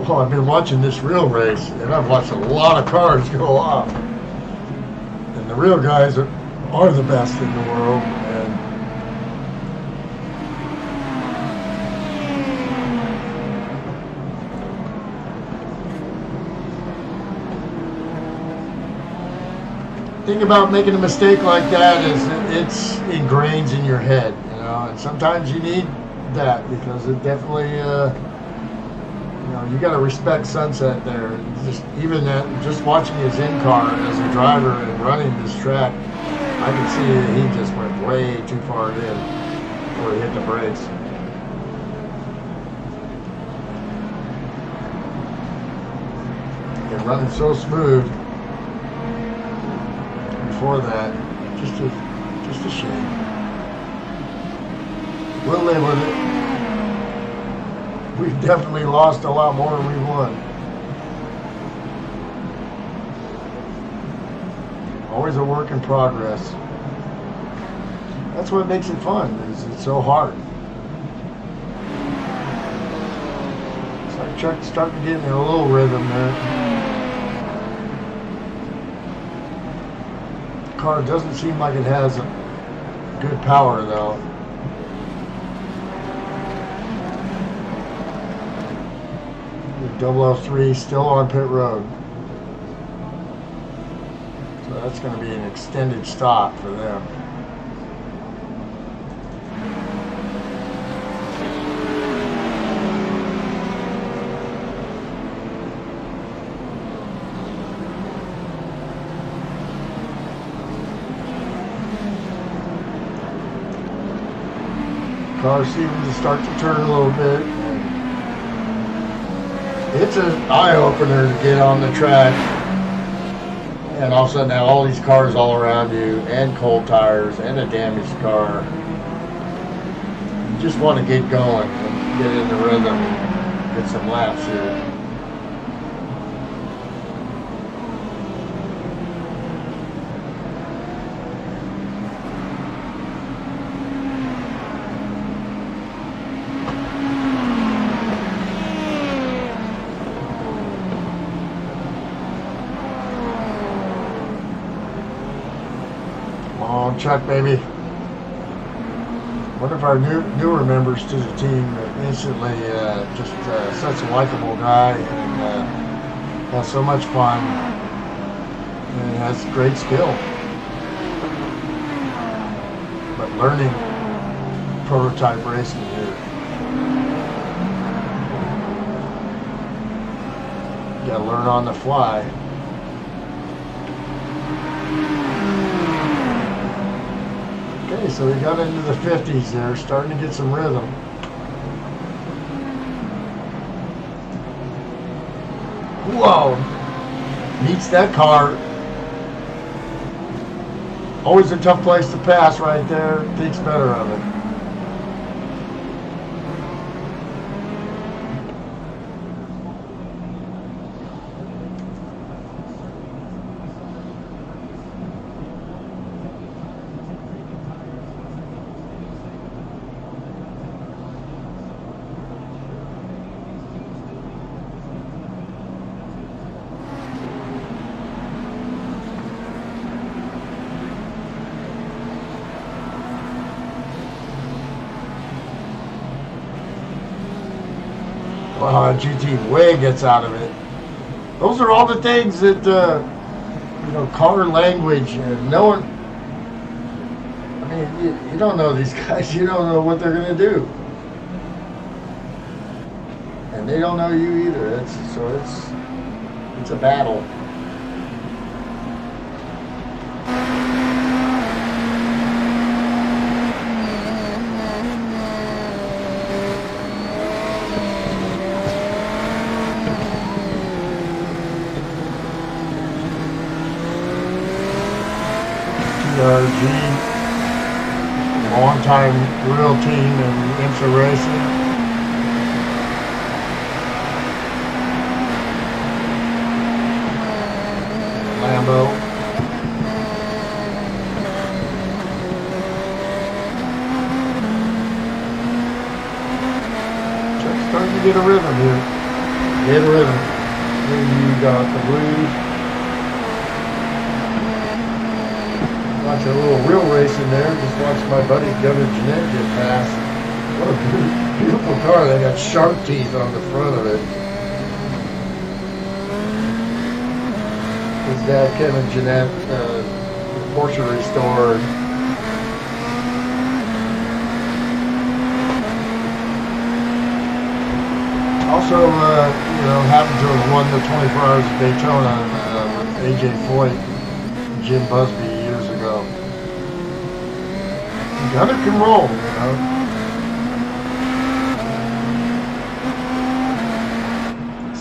Speaker 2: Well, I've been watching this real race, and I've watched a lot of cars go off. And the real guys are the best in the world. And the thing about making a mistake like that is it's ingrains in your head, and sometimes you need that because it definitely, you got to respect Sunset there. Just watching his in-car as a driver and running this track, I can see that he just went way too far in before he hit the brakes. And running so smooth before that, just a shame. We'll live with it. We've definitely lost a lot more than we won. Always a work in progress. That's what makes it fun, is it's so hard. It's like Chuck's starting to get in a little rhythm there. The car doesn't seem like it has good power though. The 003 still on pit road. So that's going to be an extended stop for them. Car seeming to start to turn a little bit. It's an eye-opener to get on the track and all of a sudden have all these cars all around you and cold tires and a damaged car. You just want to get going and get in the rhythm and get some laps here. Chuck, baby. One of our newer members to the team, instantly such a likable guy and has so much fun. and has great skill. But learning prototype racing here. You gotta learn on the fly. Okay, so we got into the 50s there, starting to get some rhythm. Whoa! Meets that car. Always a tough place to pass right there. Thinks better of it. Wow, GT way gets out of it. Those are all the things that, car language and knowing. I mean, you don't know these guys. You don't know what they're going to do. And they don't know you either. It's a battle. G, long-time real team in Imsa Racing. Lambo. Just starting to get a rhythm here. Get a rhythm. Then you got the blues. Watch a little real race in there. Just watched my buddy Governor Jeanette get past. What a beautiful car. They got shark teeth on the front of it. His dad, Kevin Jeanette, Porsche restored. Also, happened to have won the 24 Hours of Daytona with AJ Foyt and Jim Busby. Gunner can roll,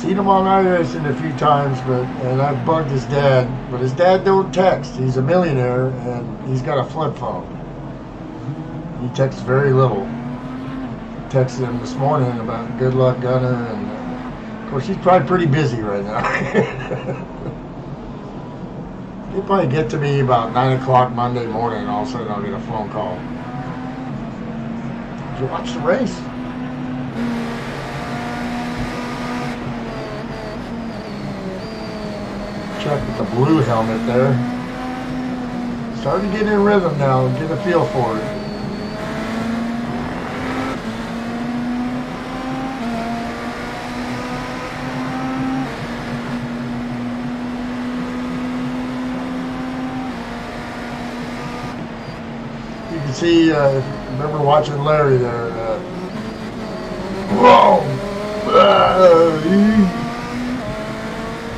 Speaker 2: Seen him on iRacing a few times, and I've bugged his dad, but his dad don't text. He's a millionaire, and he's got a flip phone. He texts very little. Texted him this morning about good luck, Gunner, and of course he's probably pretty busy right now. He'll probably get to me about 9 o'clock Monday morning, and all of a sudden I'll get a phone call. Did you watch the race? Check with the blue helmet there. Starting to get in rhythm now and get a feel for it. You can see, remember watching Larry there. Whoa!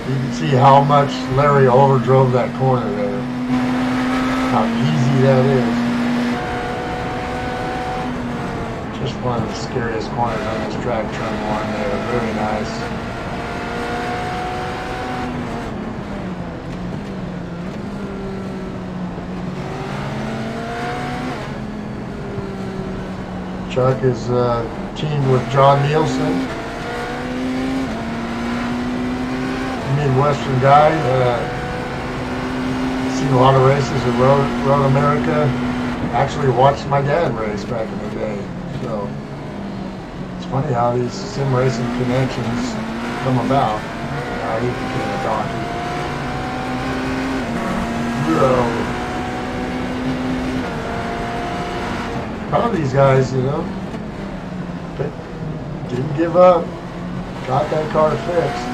Speaker 2: You can see how much Larry overdrove that corner there. How easy that is. Just one of the scariest corners on this track, turn one there. Very nice. Chuck is teamed with John Nielsen, Midwestern guy. Seen a lot of races at Road America. Actually watched my dad race back in the day. So it's funny how these sim racing connections come about. How he became a donkey. Proud of these guys, but didn't give up. Got that car fixed.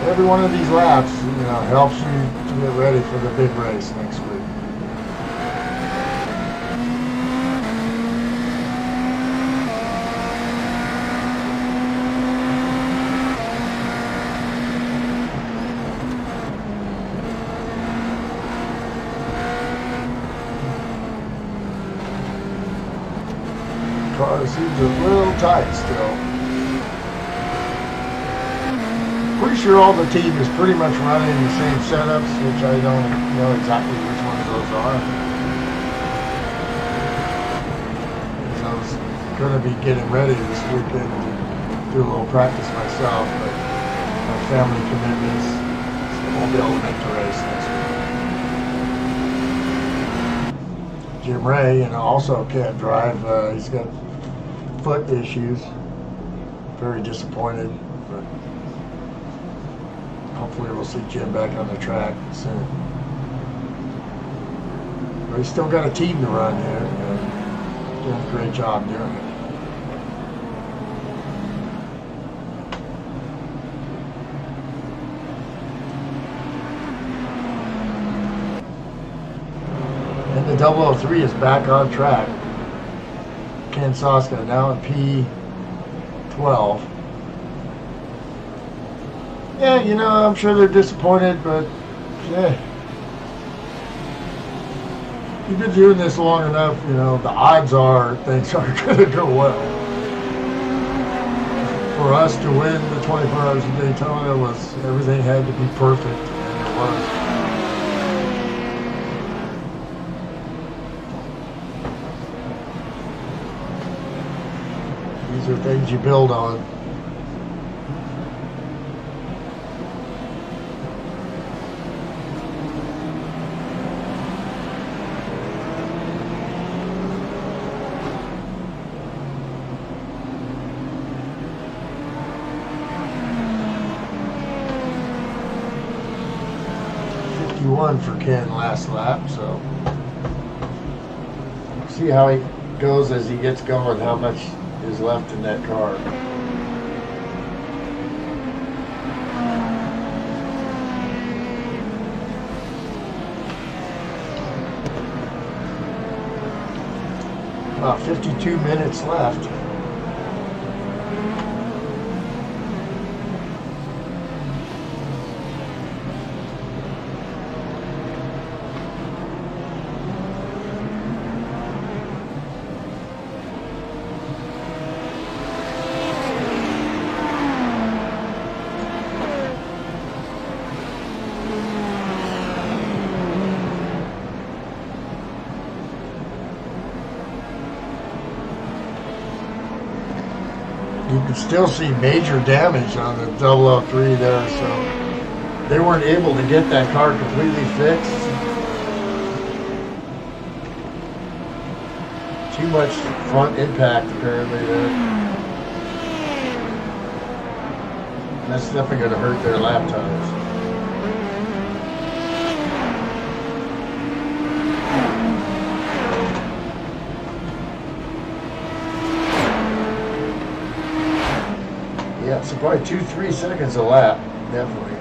Speaker 2: every one of these laps, helps you to get ready for the big race next week. Car seems a little tight still. Pretty sure all the team is pretty much running the same setups, which I don't know exactly which ones those are. Because I was going to be getting ready this weekend to do a little practice myself, but my family commitments, so I won't be able to make the race next week. Jim Ray, also can't drive. He's got foot issues. Very disappointed, but hopefully we'll see Jim back on the track soon. But he's still got a team to run here. Doing a great job doing it. And the 003 is back on track. Ken Soska now in P12. Yeah, I'm sure they're disappointed, but yeah. You've been doing this long enough, the odds are things are going to go well. For us to win the 24 Hours of Daytona everything had to be perfect, and it was. These are things you build on. For Ken last lap, so see how he goes as he gets going, how much is left in that car. About 52 minutes left. You can still see major damage on the 003 there, so they weren't able to get that car completely fixed. Too much front impact apparently there. That's definitely going to hurt their lap times. Yeah, so probably 2-3 seconds a lap, definitely.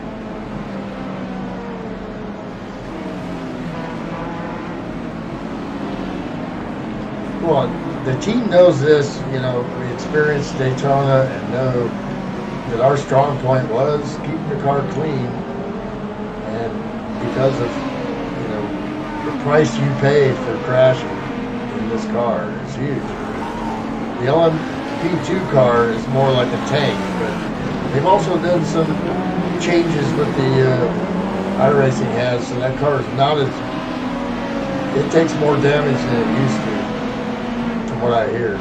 Speaker 2: Well, the team knows this, we experienced Daytona and know that our strong point was keeping the car clean. And because of, the price you pay for crashing in this car is huge. The LMP2 car is more like a tank, but they've also done some changes with the iRacing has, so that car is not as, it takes more damage than it used to, from what I hear.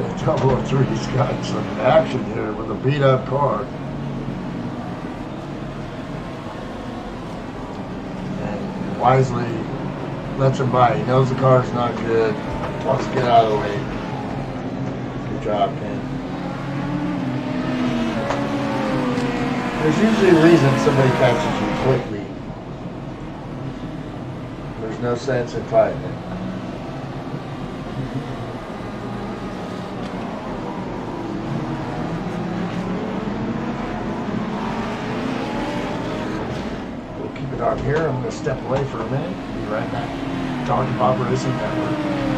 Speaker 2: 003's got some action here with a beat up car. And wisely lets him by. He knows the car's not good. Wants to get out of the way. Good job, Ken. There's usually a reason somebody catches you quickly. There's no sense in fighting it. We'll keep it on here. I'm going to step away for a minute. Be right back. Talking about Racing Network.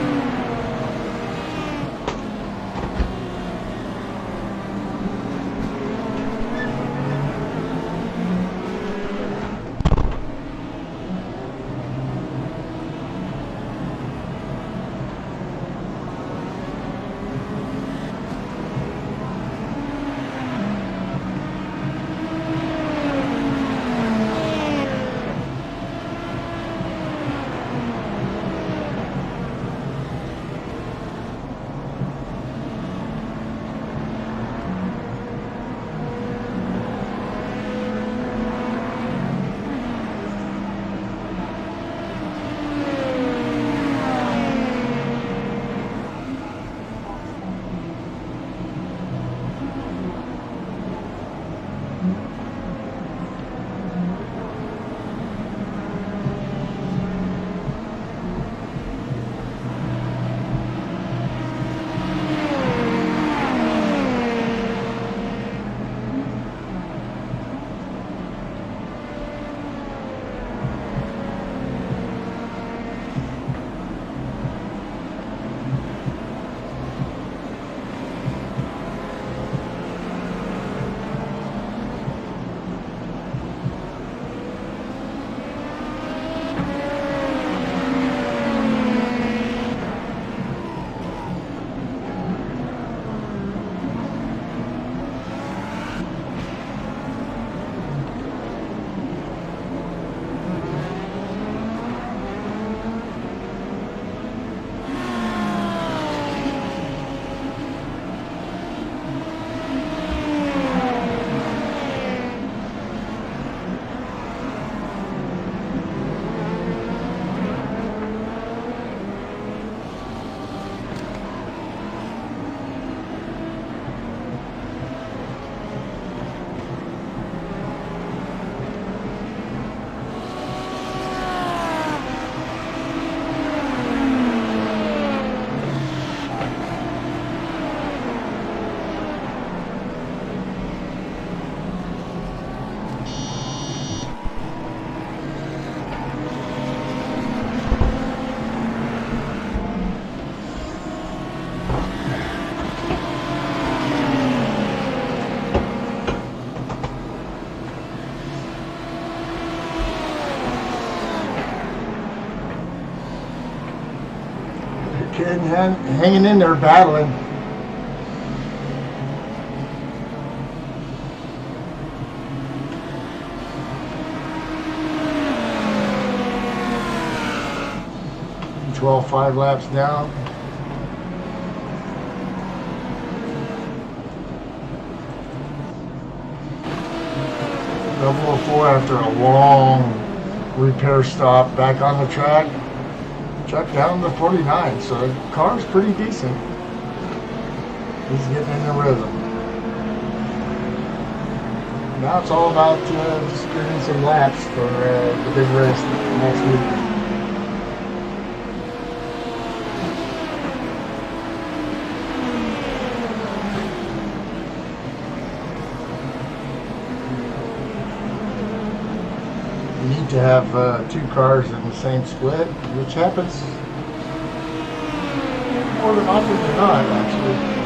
Speaker 2: Kid hanging in there battling. Five laps down. Double 04 after a long repair stop back on the track. Chuck down to 49, so the car's pretty decent. He's getting in the rhythm. Now it's all about just getting some laps for the big race next week. To have two cars in the same split, which happens more than often than not, actually.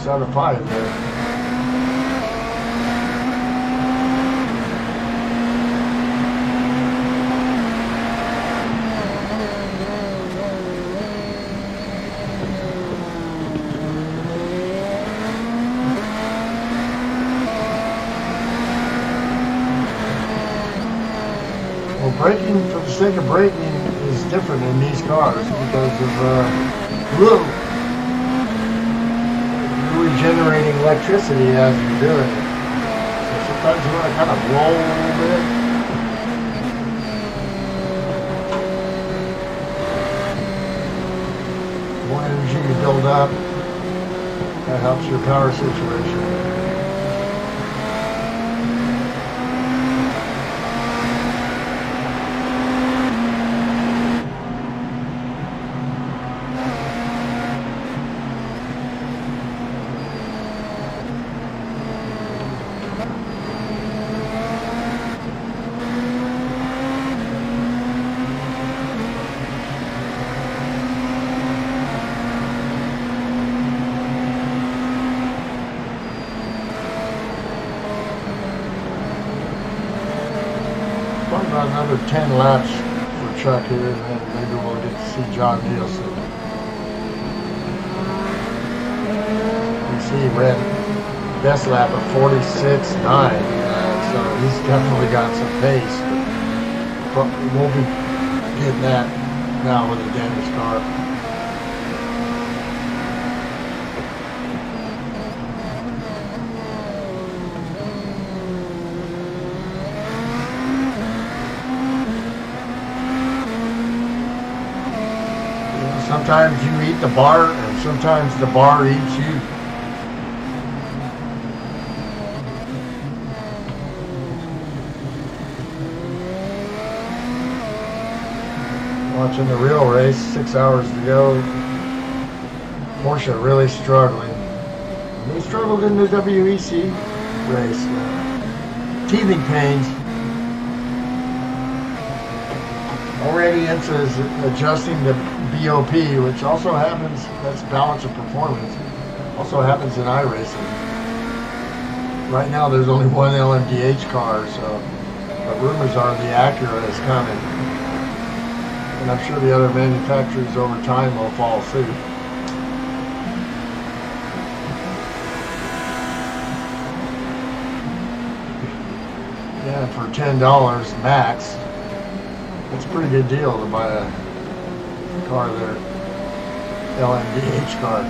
Speaker 2: out of 5 there. Well, braking for the sake of braking is different in these cars because of you're regenerating electricity as you're doing it. So sometimes you want to kind of roll a little bit. The more energy you build up, that helps your power situation. Probably about another 10 laps for Chuck here, and then maybe we'll get to see John Nielsen. You see, he ran best lap of 46.9, so he's definitely got some pace. But we won't be getting that now with the damaged car. Sometimes you eat the bar, and sometimes the bar eats you. Watching the real race, 6 hours to go. Porsche really struggling. They struggled in the WEC race. Teething pains. Already Imsa is adjusting the BOP, which also happens, that's balance of performance, also happens in iRacing. Right now there's only one LMDH car, so the rumors are the Acura is coming. And I'm sure the other manufacturers over time will follow suit. Yeah, for $10 max, that's a pretty good deal to buy a car there, LMDH car.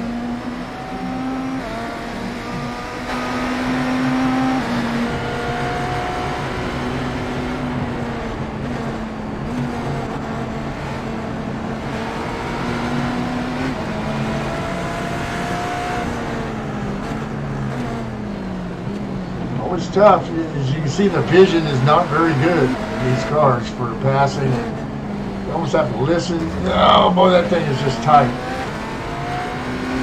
Speaker 2: Always tough. As you can see, the vision is not very good in these cars for passing, and you almost have to listen. Oh boy, that thing is just tight.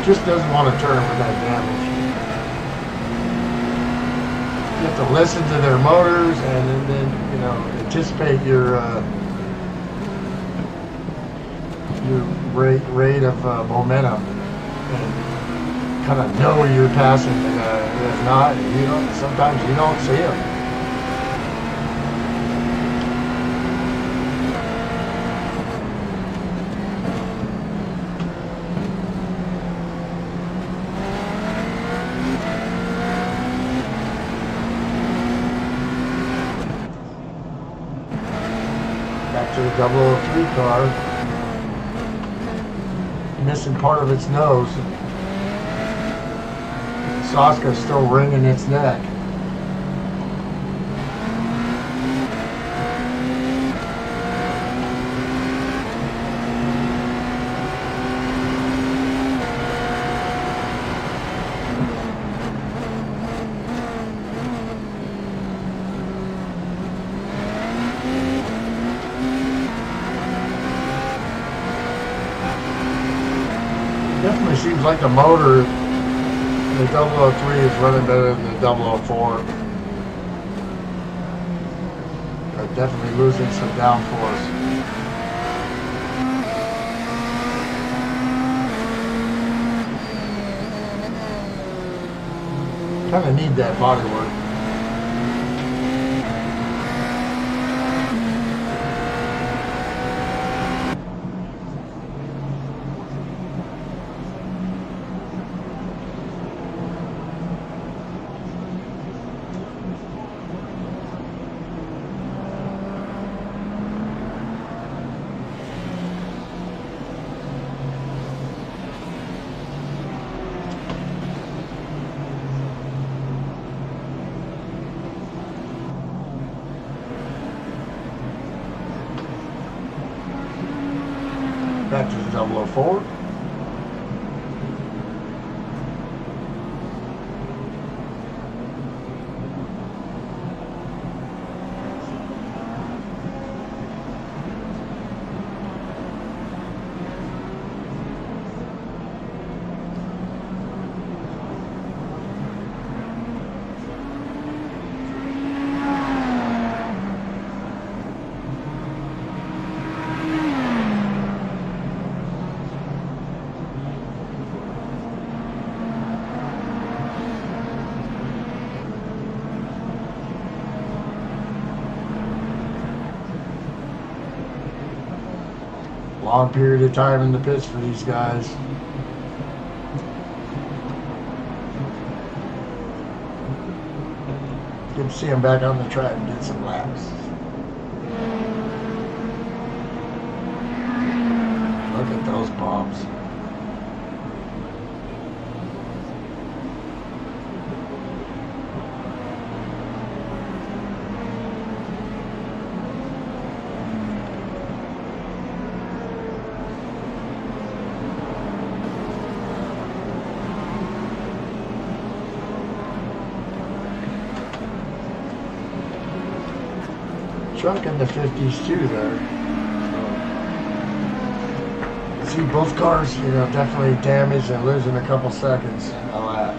Speaker 2: Just doesn't want to turn with that damage. You have to listen to their motors and then you know, anticipate your rate of momentum and kind of know you're passing. And if not, you know, sometimes you don't see them. Back to the 003 car. Missing part of its nose. Saska's still wringing its neck. Definitely seems like the motor, the 003 is running better than the 004. They're definitely losing some downforce. kind of need that body work. Back to the 004. Long period of time in the pits for these guys. Good to see them back on the track and get some laps. Look at those bombs. Truck in the 50s too there. See both cars, you know, definitely damaged and losing a couple seconds a lap.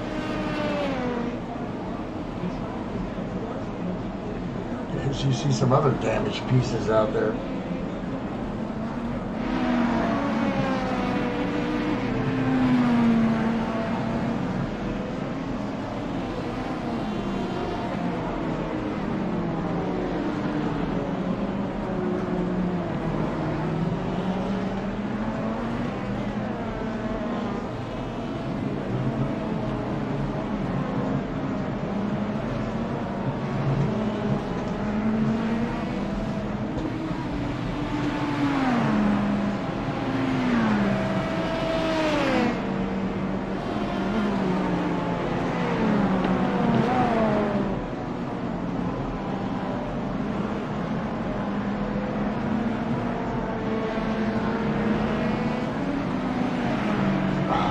Speaker 2: As you see some other damaged pieces out there.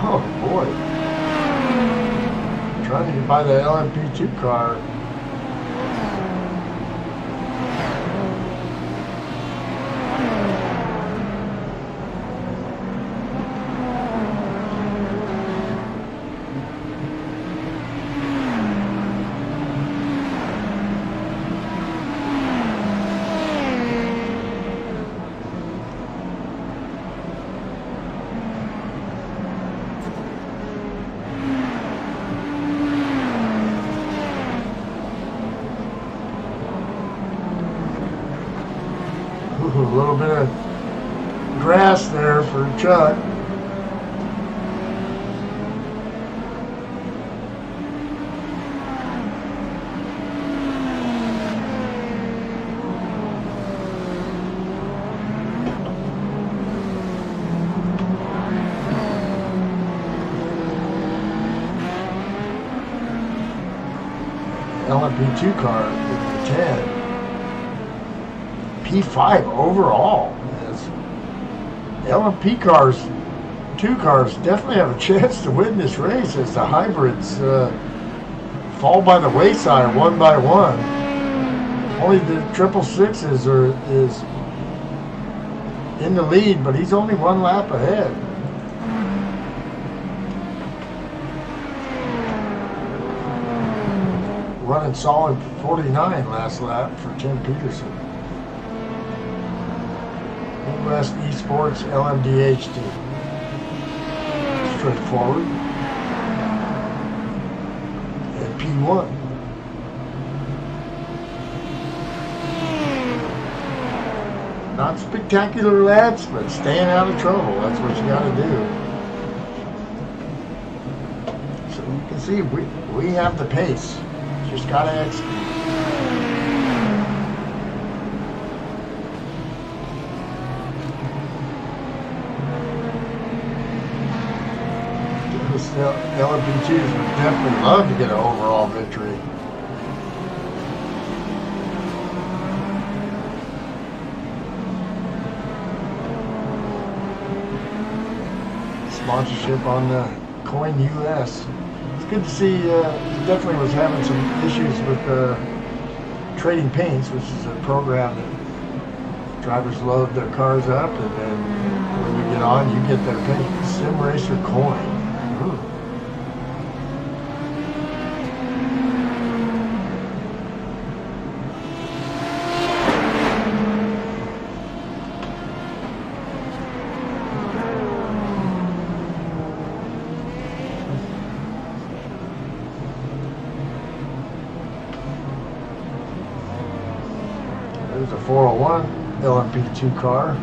Speaker 2: Oh boy. Trying to buy the LMP2 car. A little bit of grass there for Chuck. LMP2 car with the 10. P5 overall. LMP cars, 2 cars, definitely have a chance to win this race as the hybrids fall by the wayside one by one. Only the 666 is in the lead, but he's only 1 lap ahead. Running solid 49 last lap for Tim Peterson. Midwest Esports LMDH team. Straightforward. And P1. Not spectacular laps, but staying out of trouble. That's what you got to do. So you can see we have the pace. Just got to execute. This LMP2s would definitely love to get an overall victory. Sponsorship on the Coin US. It's good to see. He definitely was having some issues with trading paints, which is a program that drivers load their cars up, and then when you get on, you get their paint. Sim Racer Coin. Ooh. There's a 401 LMP2 car.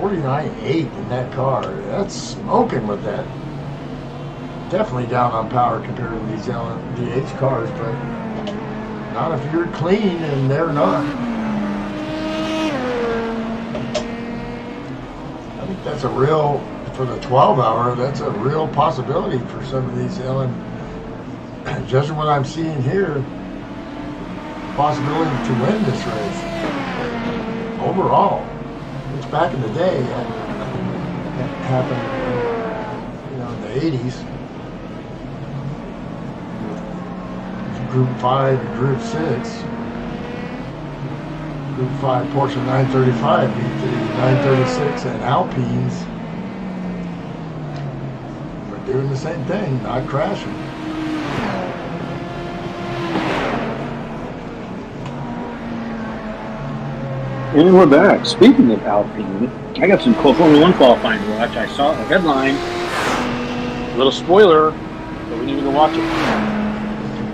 Speaker 2: 49.8 in that car. That's smoking with that. Definitely down on power compared to these LMDH cars, but not if you're clean and they're not. I think that's a real, for the 12 hour, that's a real possibility for some of these judging what I'm seeing here, possibility to win this race. Overall, which back in the day happened, in the 80s. Group 5 and Group 6. Group 5 Porsche 935 beat the 936 and Alpines. We're doing the same thing, not crashing.
Speaker 1: And we're back. Speaking of Alpine, I got some cool Formula 1 qualifying to watch. I saw the headline. A little spoiler, but we need to go watch it.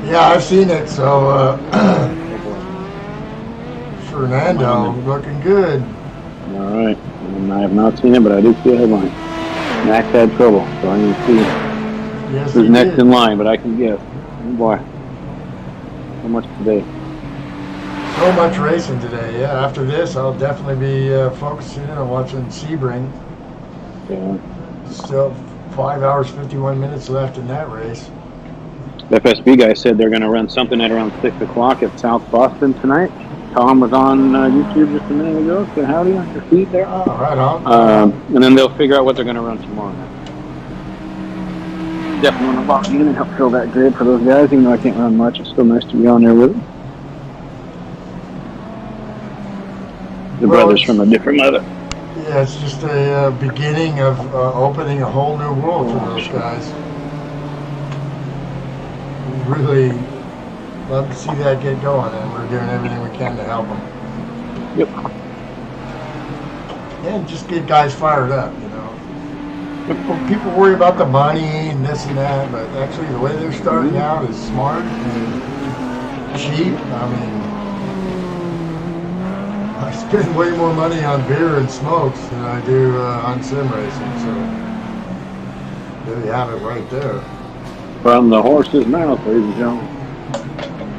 Speaker 2: Yeah, I've seen it, so Fernando looking good.
Speaker 1: All right. And I have not seen it, but I did see a headline. Max had trouble, so I need to see
Speaker 2: Yes,
Speaker 1: who's
Speaker 2: he
Speaker 1: next
Speaker 2: did.
Speaker 1: in line, but I can guess. Oh boy. So much today.
Speaker 2: So much racing today. Yeah, after this, I'll definitely be focusing in on watching Sebring.
Speaker 1: Yeah.
Speaker 2: Still 5 hours, 51 minutes left in that race.
Speaker 1: The FSB guy said they're going to run something at around 6 o'clock at South Boston tonight. Tom was on YouTube just a minute ago. Said howdy on your feet there.
Speaker 2: Oh, right on.
Speaker 1: And then they'll figure out what they're going to run tomorrow night. Definitely want to log in and help fill that grid for those guys, even though I can't run much. It's still nice to be on there with them. The brothers from a different mother.
Speaker 2: Yeah, it's just a beginning of opening a whole new world for those guys. Really love to see that get going, and we're doing everything we can to help them.
Speaker 1: Yep.
Speaker 2: And just get guys fired up, People worry about the money and this and that, but actually the way they're starting out is smart and cheap. I mean, I spend way more money on beer and smokes than I do on sim racing, so there you have it right there.
Speaker 1: From the horse's mouth, ladies and gentlemen.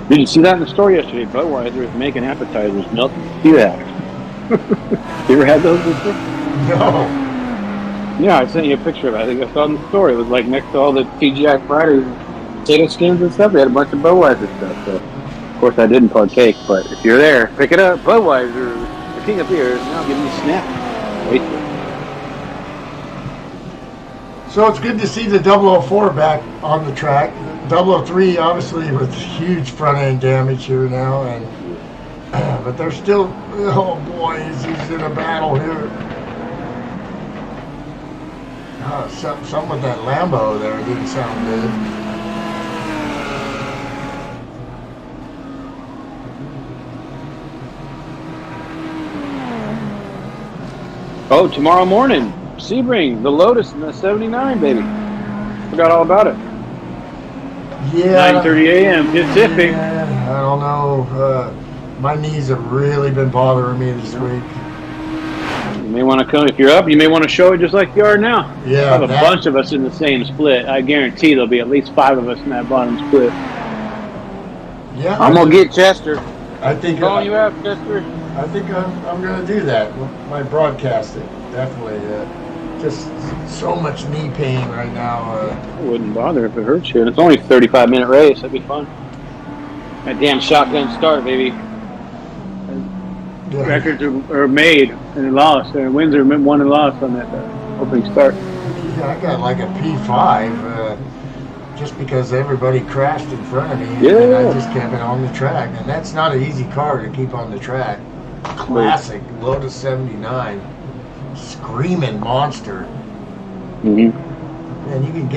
Speaker 1: Did you see that in the store yesterday? Budweiser is making appetizers. Milton, see that? You ever had those before?
Speaker 2: No.
Speaker 1: Yeah, I sent you a picture of it. I think I saw it in the store. It was like next to all the TGI Fridays, potato skins and stuff. They had a bunch of Budweiser stuff. So, of course, I didn't partake. But if you're there, pick it up. Budweiser, the king of beers. Now give me a snap. Wait for it.
Speaker 2: So it's good to see the 004 back on the track. 003 obviously with huge front end damage here now, and but they're still, oh boy, he's in a battle here. Something with that Lambo there didn't sound good.
Speaker 1: Oh, tomorrow morning, Sebring, the Lotus in the 79, baby. Forgot all about it.
Speaker 2: Yeah.
Speaker 1: 9:30 a.m. Pacific.
Speaker 2: Yeah, I don't know. My knees have really been bothering me this week.
Speaker 1: You may want to come if you're up. You may want to show it just like you are now.
Speaker 2: Yeah,
Speaker 1: Have a bunch of us in the same split. I guarantee there'll be at least 5 of us in that bottom split.
Speaker 2: Yeah,
Speaker 1: I'm gonna get Chester.
Speaker 2: I think
Speaker 1: Calling you out, Chester.
Speaker 2: I think I'm gonna do that. My broadcasting, definitely. Just so much knee pain right now.
Speaker 1: I wouldn't bother if it hurts you. And it's only a 35-minute race. That'd be fun. That damn shotgun start, baby.
Speaker 2: Yeah.
Speaker 1: Records are made and lost. And wins are won and lost on that opening start.
Speaker 2: Yeah, I got like a P5 just because everybody crashed in front of me.
Speaker 1: Yeah.
Speaker 2: And I just kept it on the track. And that's not an easy car to keep on the track. Classic Lotus 79. Screaming monster.
Speaker 1: Mm-hmm.
Speaker 2: And you can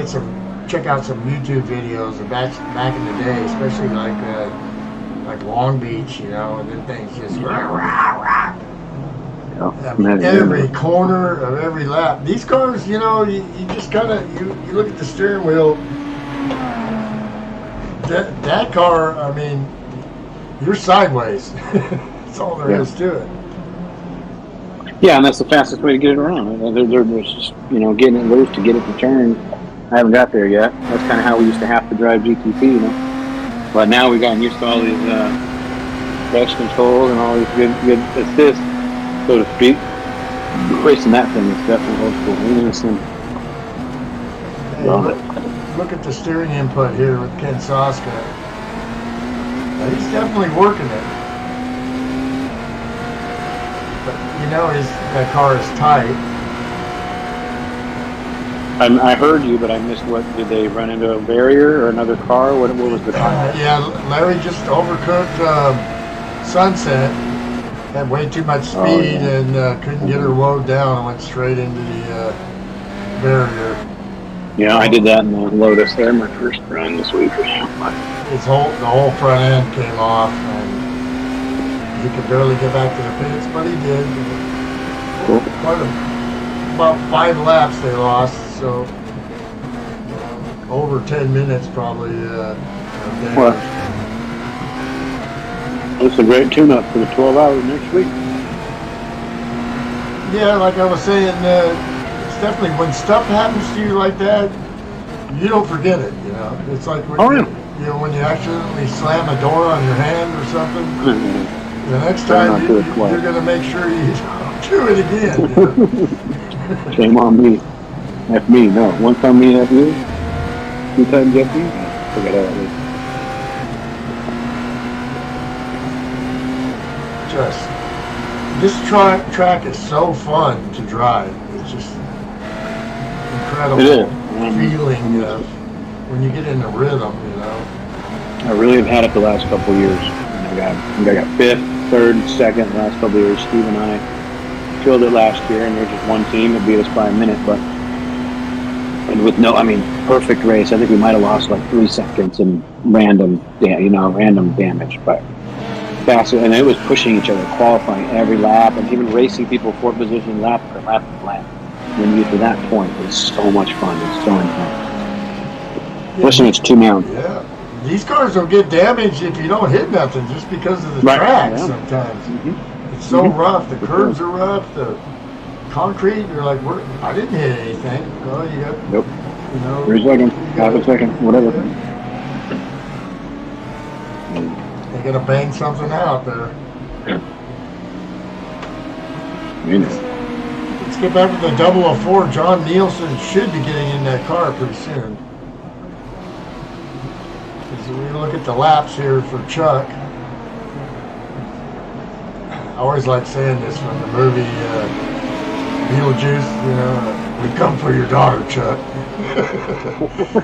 Speaker 2: check out some YouTube videos of back in the day, especially like Long Beach, and then things just rah. I mean, every corner of every lap. These cars, you just kind of you look at the steering wheel. That car, I mean, you're sideways. That's all there is to it.
Speaker 1: Yeah, and that's the fastest way to get it around. They're just, getting it loose to get it to turn. I haven't got there yet. That's kind of how we used to have to drive GTP, But now we've gotten used to all these clutch controls and all these good assists, so to speak. Racing that thing is definitely old school.
Speaker 2: Hey, look at the steering input here with Ken Soska. He's definitely working it. But that car is tight.
Speaker 1: I heard you, but I missed what. Did they run into a barrier or another car? What was the car?
Speaker 2: Yeah, Larry just overcooked Sunset. Had way too much speed and couldn't get her woed down and went straight into the barrier.
Speaker 1: Yeah, I did that in the Lotus there, my first run this week.
Speaker 2: The whole front end came off, and he could barely get back to the pits, but he did.
Speaker 1: Cool.
Speaker 2: About 5 laps they lost, so over 10 minutes probably.
Speaker 1: Well, it's a great tune-up for the 12 hours next week.
Speaker 2: Yeah, like I was saying, it's definitely when stuff happens to you like that, you don't forget it. It's like when when you accidentally slam a door on your hand or something. The next time you're going to make sure you don't do it again.
Speaker 1: Shame on me. F me, no. One time me, F you. 2 times F you. Forget all that.
Speaker 2: This track is so fun to drive. It's just incredible.
Speaker 1: It is.
Speaker 2: Feeling when you get in the rhythm,
Speaker 1: I really have had it the last couple of years. I got 5th, 3rd, 2nd the last couple of years. Steve and I killed it last year, and there's just one team that beat us by a minute. And with perfect race. I think we might have lost like 3 seconds in random damage, but faster. And it was pushing each other, qualifying every lap, and even racing people 4th position lap after lap after lap. When you get to that point, it's so much fun. It's so intense. Especially it's 2 mounds.
Speaker 2: Yeah. These cars will get damaged if you don't hit nothing, just because of the track sometimes. Mm-hmm. It's so rough. The curves are rough. The concrete, you're like, I didn't hit anything. Oh, you got,
Speaker 1: nope. 3 seconds, half a second, whatever.
Speaker 2: They got to bang something out there. Let's get back to the 004. John Nielsen should be getting in that car pretty soon. As we look at the laps here for Chuck, I always like saying this from the movie Beetlejuice, we come for your daughter, Chuck.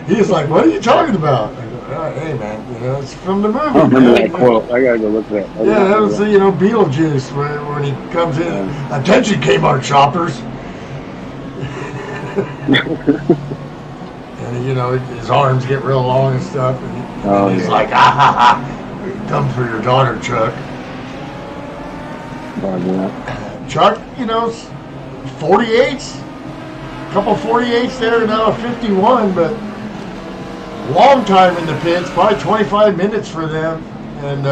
Speaker 2: He's like, what are you talking about? I go, hey man, it's from the movie.
Speaker 1: I don't remember that quote. I gotta go look at that.
Speaker 2: Yeah, that was Beetlejuice when he comes in. Attention, Kmart shoppers. And his arms get real long and stuff, and he's like, come for your daughter, Chuck. Chuck, 48s, couple 48s there, now a 51, but long time in the pits, probably 25 minutes for them. And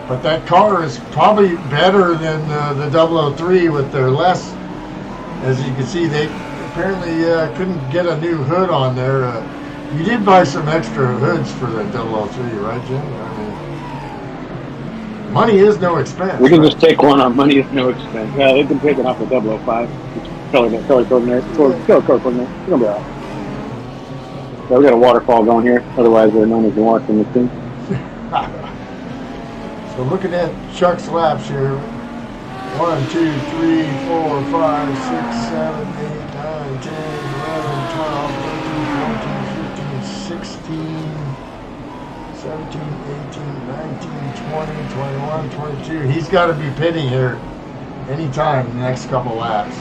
Speaker 2: but that car is probably better than the 003 with their less. As you can see, they apparently couldn't get a new hood on there. You did buy some extra hoods for the 003, right, Jim? I mean, money is no expense.
Speaker 1: We can just take one on money is no expense. Yeah, they can take it off the 005. Color coordinate. Color coordinate. It's gonna be all right. Yeah, we got a waterfall going here. Otherwise, we're known as the washing machine.
Speaker 2: So looking at Chuck's laps here. 1, 2, 3, 4, 5, 6, 7, 8, 9, 10, 11, 12, 13, 14, 15, 16, 17, 18, 19, 20, 21, 22. He's got to be pitting here anytime in the next couple laps.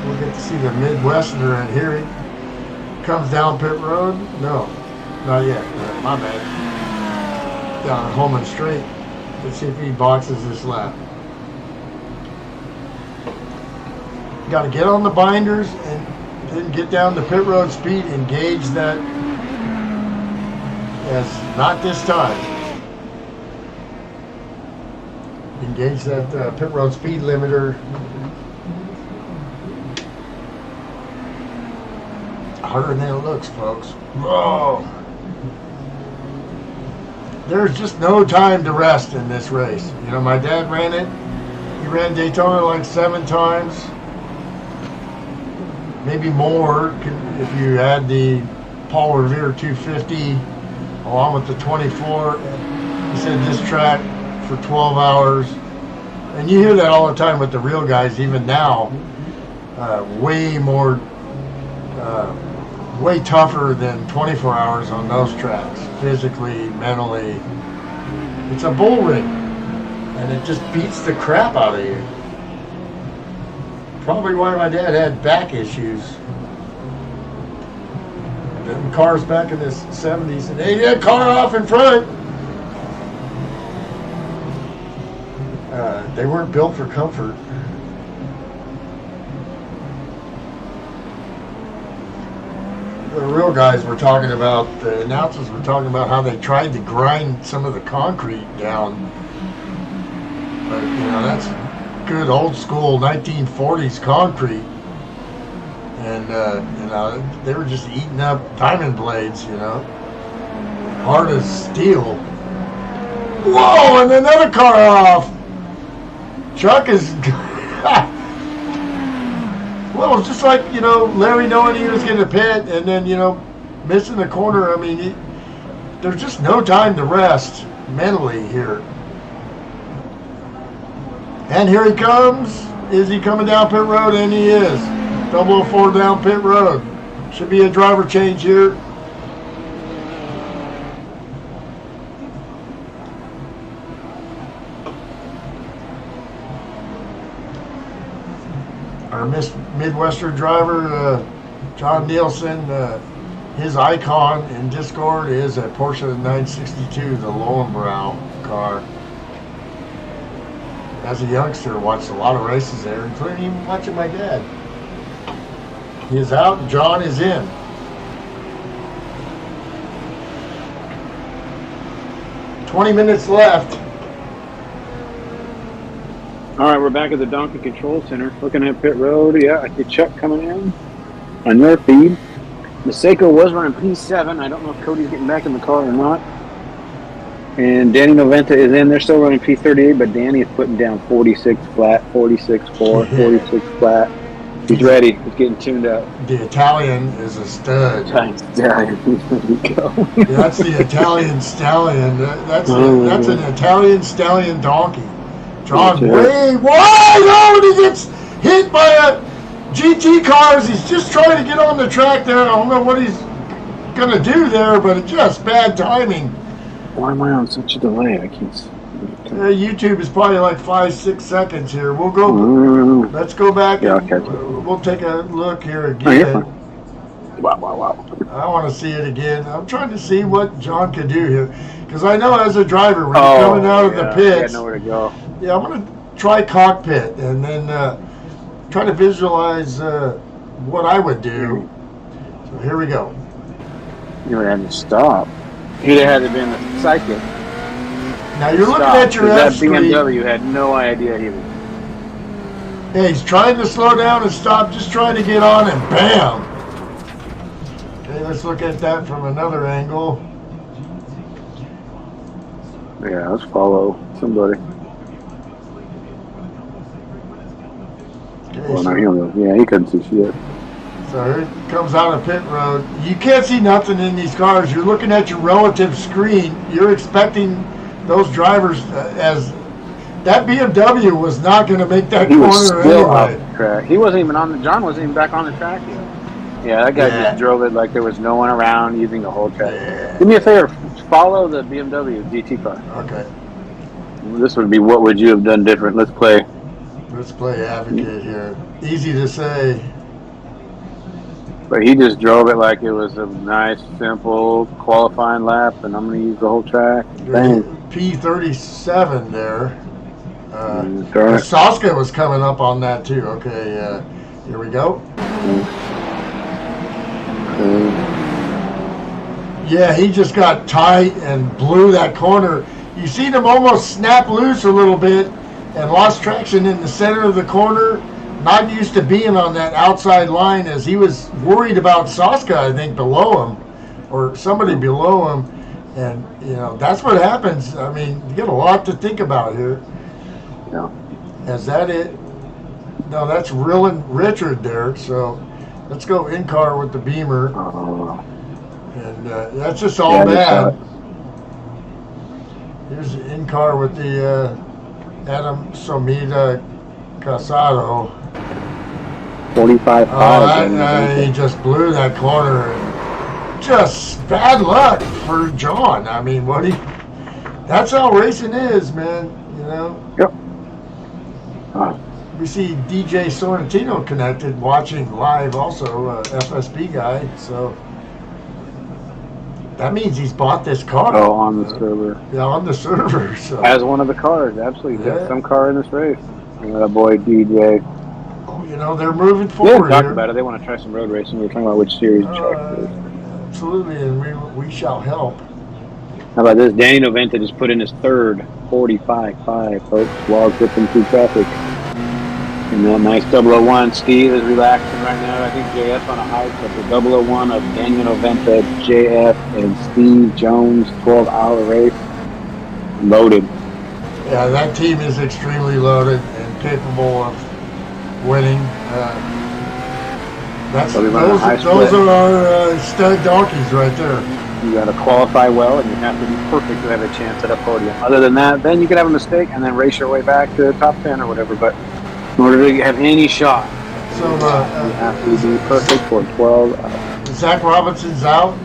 Speaker 2: We'll get to see the Midwesterner, and here he comes down pit road. No, not yet. My bad. Down Holman Straight. Let's see if he boxes this lap. Got to get on the binders and then get down to pit road speed, engage that. Yes, not this time. Engage that pit road speed limiter. Harder than it looks, folks. Whoa! There's just no time to rest in this race. You know, my dad ran it. He ran Daytona like 7 times. Maybe more if you add the Paul Revere 250 along with the 24. He said this track for 12 hours. And you hear that all the time with the real guys, even now. Way more, way tougher than 24 hours on those tracks. Physically, mentally. It's a bull ring. And it just beats the crap out of you. Probably why my dad had back issues. Them cars back in the 70s, and they had a car off in front. They weren't built for comfort. The real guys were talking about, the announcers were talking about how they tried to grind some of the concrete down. But, you know, that's good old school 1940s concrete, and you know, they were just eating up diamond blades, you know, hard as steel. Whoa, and another car off. Chuck is well, it's just like, you know, Larry knowing he was going to pit and then, you know, missing the corner. I mean, there's just no time to rest mentally here. And here he comes. Is he coming down pit road? And he is. 004 down pit road. Should be a driver change here. Our Midwestern driver, John Nielsen, his icon in Discord is a Porsche 962, the Lowenbrow car. As a youngster, watched a lot of races there, including even watching my dad. He is out and John is in. "20 minutes left."
Speaker 1: All right, we're back at the Donkey Control Center, looking at pit road. Yeah, I see Chuck coming in on your feed. Maseko was running P7. I don't know if Cody's getting back in the car or not. And Danny Noventa is in. They're still running P38, but Danny is putting down 46 flat, 46-4, 46 flat. He's ready. He's getting tuned up.
Speaker 2: The Italian is a stud.
Speaker 1: Italian.
Speaker 2: That's the Italian stallion. That's an Italian stallion donkey. John way wide out. He gets hit by a GT cars. He's just trying to get on the track there. I don't know what he's going to do there, but it's just bad timing.
Speaker 1: Why am I on such a delay? I can't see.
Speaker 2: YouTube is probably like 5-6 seconds here. We'll go. Let's go back.
Speaker 1: Yeah,
Speaker 2: and we'll take a look here
Speaker 1: Oh, you're
Speaker 2: again.
Speaker 1: fine. Wow.
Speaker 2: I want to see it again. I'm trying to see what John can do here, because I know as a driver when you're coming out of the pits,
Speaker 1: I know where to go.
Speaker 2: yeah, I'm going to try cockpit and then try to visualize what I would do. So here we go.
Speaker 1: You would have to stop. He'd have had to be in the psychic.
Speaker 2: Now you're looking
Speaker 1: Stop,
Speaker 2: at your
Speaker 1: 'cause that
Speaker 2: F3.
Speaker 1: BMW had no idea he was.
Speaker 2: Yeah, he's trying to slow down and stop, just trying to get on, and bam! Okay, let's look at that from another angle.
Speaker 1: Yeah, let's follow somebody.
Speaker 2: Okay,
Speaker 1: Well, no, yeah, he couldn't see shit.
Speaker 2: so here it comes out of pit road. You can't see nothing in these cars. You're looking at your relative screen. You're expecting those drivers as that BMW was not going to make that
Speaker 1: He was
Speaker 2: corner
Speaker 1: still
Speaker 2: anyway.
Speaker 1: off the track. He wasn't even on the. John wasn't even back on the track yet. Yeah, that guy just drove it like there was no one around using the whole track.
Speaker 2: Yeah.
Speaker 1: Do me a favor, follow the BMW GT car.
Speaker 2: Okay,
Speaker 1: This would be what would you have done different? Let's play.
Speaker 2: let's play advocate here. Easy to say.
Speaker 1: But he just drove it like it was a nice, simple qualifying lap, and I'm going to use the whole track. Bang.
Speaker 2: P37 there.
Speaker 1: Darn it.
Speaker 2: Saska was coming up on that too. Okay, here we go. Yeah, he just got tight and blew that corner. You seen him almost snap loose a little bit and lost traction in the center of the corner. Not used to being on that outside line, as he was worried about Saska, I think, below him or somebody below him. And, you know, that's what happens. I mean, you get a lot to think about here.
Speaker 1: Yeah.
Speaker 2: Is that it? No, that's Richard there. So let's go in car with the Beamer. And that's just all
Speaker 1: Yeah,
Speaker 2: bad. Here's the in car with the Adam Somida Casado.
Speaker 1: 45.5.
Speaker 2: He just blew that corner. Just bad luck for John. I mean, that's how racing is, man. You know?
Speaker 1: Yep.
Speaker 2: We see DJ Sorrentino connected, watching live also, FSB guy. So that means he's bought this car.
Speaker 1: Oh, on the server.
Speaker 2: Yeah, on the server. So.
Speaker 1: As one of the cars, absolutely.
Speaker 2: Yeah.
Speaker 1: Got some car in this race. That boy DJ.
Speaker 2: Oh, you know, they're moving
Speaker 1: They
Speaker 2: forward
Speaker 1: talked
Speaker 2: here.
Speaker 1: about it. They want to try some road racing. We were talking about which series track it is.
Speaker 2: Absolutely, and we shall help.
Speaker 1: How about this? Danny Noventa just put in his third 45.5, folks. Log whipping through traffic. And that nice 001. Steve is relaxing right now. I think JF on a hike of the 001 of Daniel Noventa, JF, and Steve Jones 12-hour race. Loaded.
Speaker 2: Yeah, that team is extremely loaded and capable of winning. Those are our stud donkeys right there.
Speaker 1: You got to qualify well, and you have to be perfect to have a chance at a podium. Other than that, then you could have a mistake and then race your way back to the top 10 or whatever. But in order to have any shot,
Speaker 2: So
Speaker 1: you have to be perfect for 12 hours.
Speaker 2: Zach Robinson's out.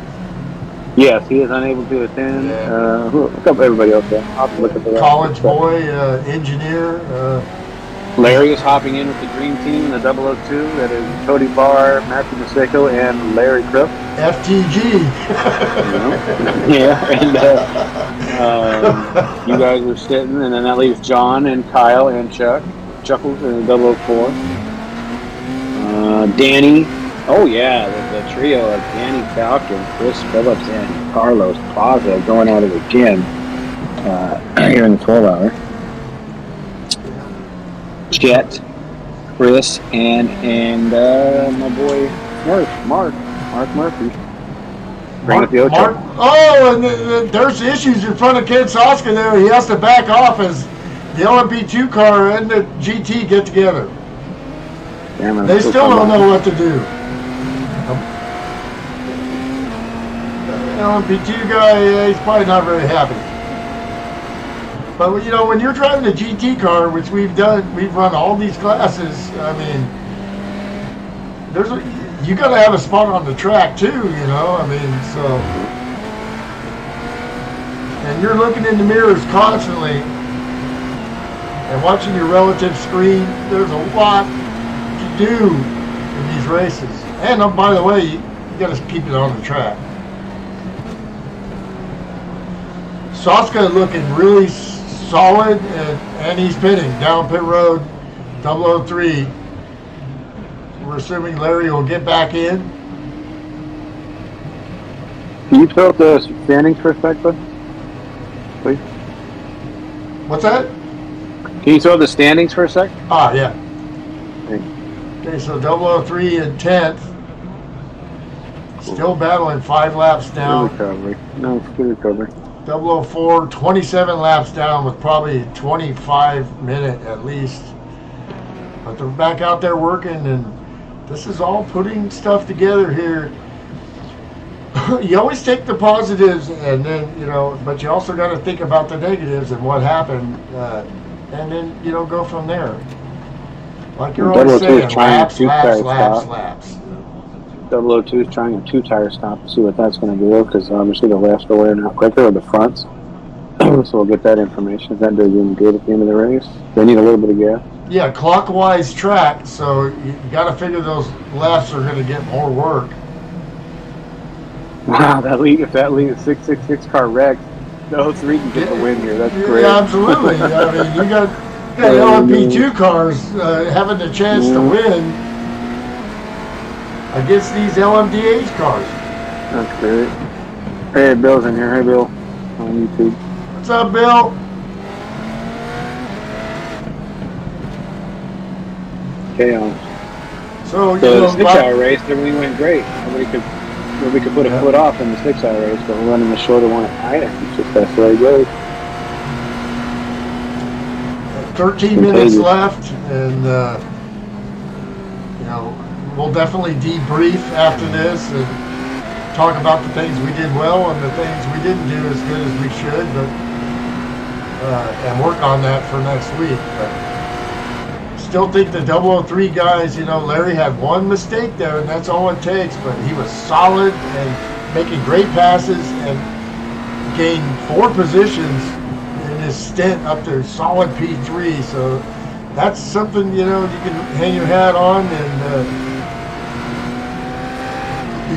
Speaker 1: Yes, he is unable to attend.
Speaker 2: Yeah.
Speaker 1: Look up everybody else there. I'll have to look at the rest.
Speaker 2: College boy, engineer.
Speaker 1: Larry is hopping in with the dream team in the 002. That is Cody Barr, Matthew Maseko, and Larry Kripp.
Speaker 2: FTG.
Speaker 1: Yeah, and you guys are sitting, and then that leaves John and Kyle and Chuckles in the 004. Danny. Oh, yeah, the trio of Danny Falcon, Chris Phillips, and Carlos Plaza going at it again here in the 12-hour. Chet, Chris, and my boy Mark Murphy. Bring up the Ocho.
Speaker 2: Oh, and there's issues in front of Ken Soska there. He has to back off as the LMP2 car and the GT get together.
Speaker 1: Damn,
Speaker 2: They still don't know what to do. The LMP2 guy, he's probably not very happy. But, you know, when you're driving a GT car, which we've run all these classes, I mean, you got to have a spot on the track too, you know, I mean, so. And you're looking in the mirrors constantly and watching your relative screen. There's a lot to do in these races. And by the way, you got to keep it on the track. Soska looking really solid, and he's pitting down pit road 003. We're assuming Larry will get back in.
Speaker 1: Can you throw up the standings for a sec, bud? Please.
Speaker 2: What's that?
Speaker 1: Can you throw up the standings for a sec?
Speaker 2: Ah, yeah.
Speaker 1: Thanks.
Speaker 2: Okay, so 003 in 10th. Still battling 5 laps
Speaker 1: Good
Speaker 2: down.
Speaker 1: recovery. No, it's good recovery.
Speaker 2: 004, 27 laps down with probably 25 minute at least. But they're back out there working, and this is all putting stuff together here. You always take the positives, and then, but you also got to think about the negatives and what happened, and then, go from there. Like you're always saying, laps.
Speaker 1: 002 is trying a 2-tire stop to see what that's going to do, because obviously the lefts are wearing out quicker, or the fronts. So we'll get that information. If that does any good at the end of the race, they need a little bit of gas.
Speaker 2: Yeah, clockwise track, so you got to figure those lefts are going to get more work.
Speaker 1: Wow, if that lead 666 car wrecks, those 3 can get the win here. That's great.
Speaker 2: Yeah, absolutely. I mean, you got LMP2 cars having the chance to win against these LMDH cars.
Speaker 1: That's great. Hey, Bill's in here. Hey, Bill, on YouTube.
Speaker 2: What's up, Bill?
Speaker 1: Chaos.
Speaker 2: So
Speaker 1: the 6-hour race, everything went great. Nobody could put a foot off in the 6-hour race, but we're running the shorter one at night. It's just that's the way it goes.
Speaker 2: 13 minutes left, and we'll definitely debrief after this and talk about the things we did well and the things we didn't do as good as we should, but and work on that for next week. But still think the 003 guys, Larry had one mistake there, and that's all it takes, but he was solid and making great passes and gained 4 positions in his stint up to solid P3. So that's something, you can hang your hat on, and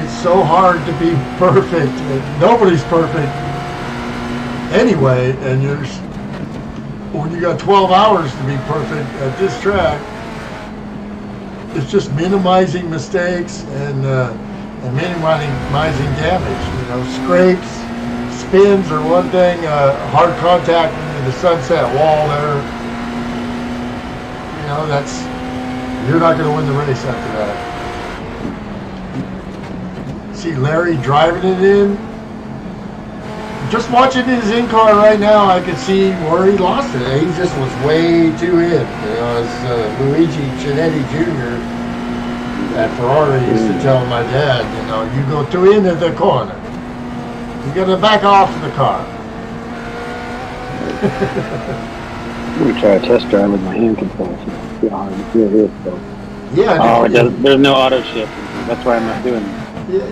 Speaker 2: it's so hard to be perfect. Nobody's perfect anyway, and when you got 12 hours to be perfect at this track, it's just minimizing mistakes and minimizing damage. Scrapes, spins are one thing. Hard contact into the sunset wall there. You're not going to win the race after that. See Larry driving it in. Just watching his in-car right now, I could see where he lost it. He just was way too in. As Luigi Chinetti Jr. at Ferrari used to tell my dad, you go too into the corner. You got to back off the car.
Speaker 1: I'm going to try a test drive with my hand control. See how hard you feel here. So.
Speaker 2: Yeah.
Speaker 1: There's no auto shift. That's why I'm not doing it.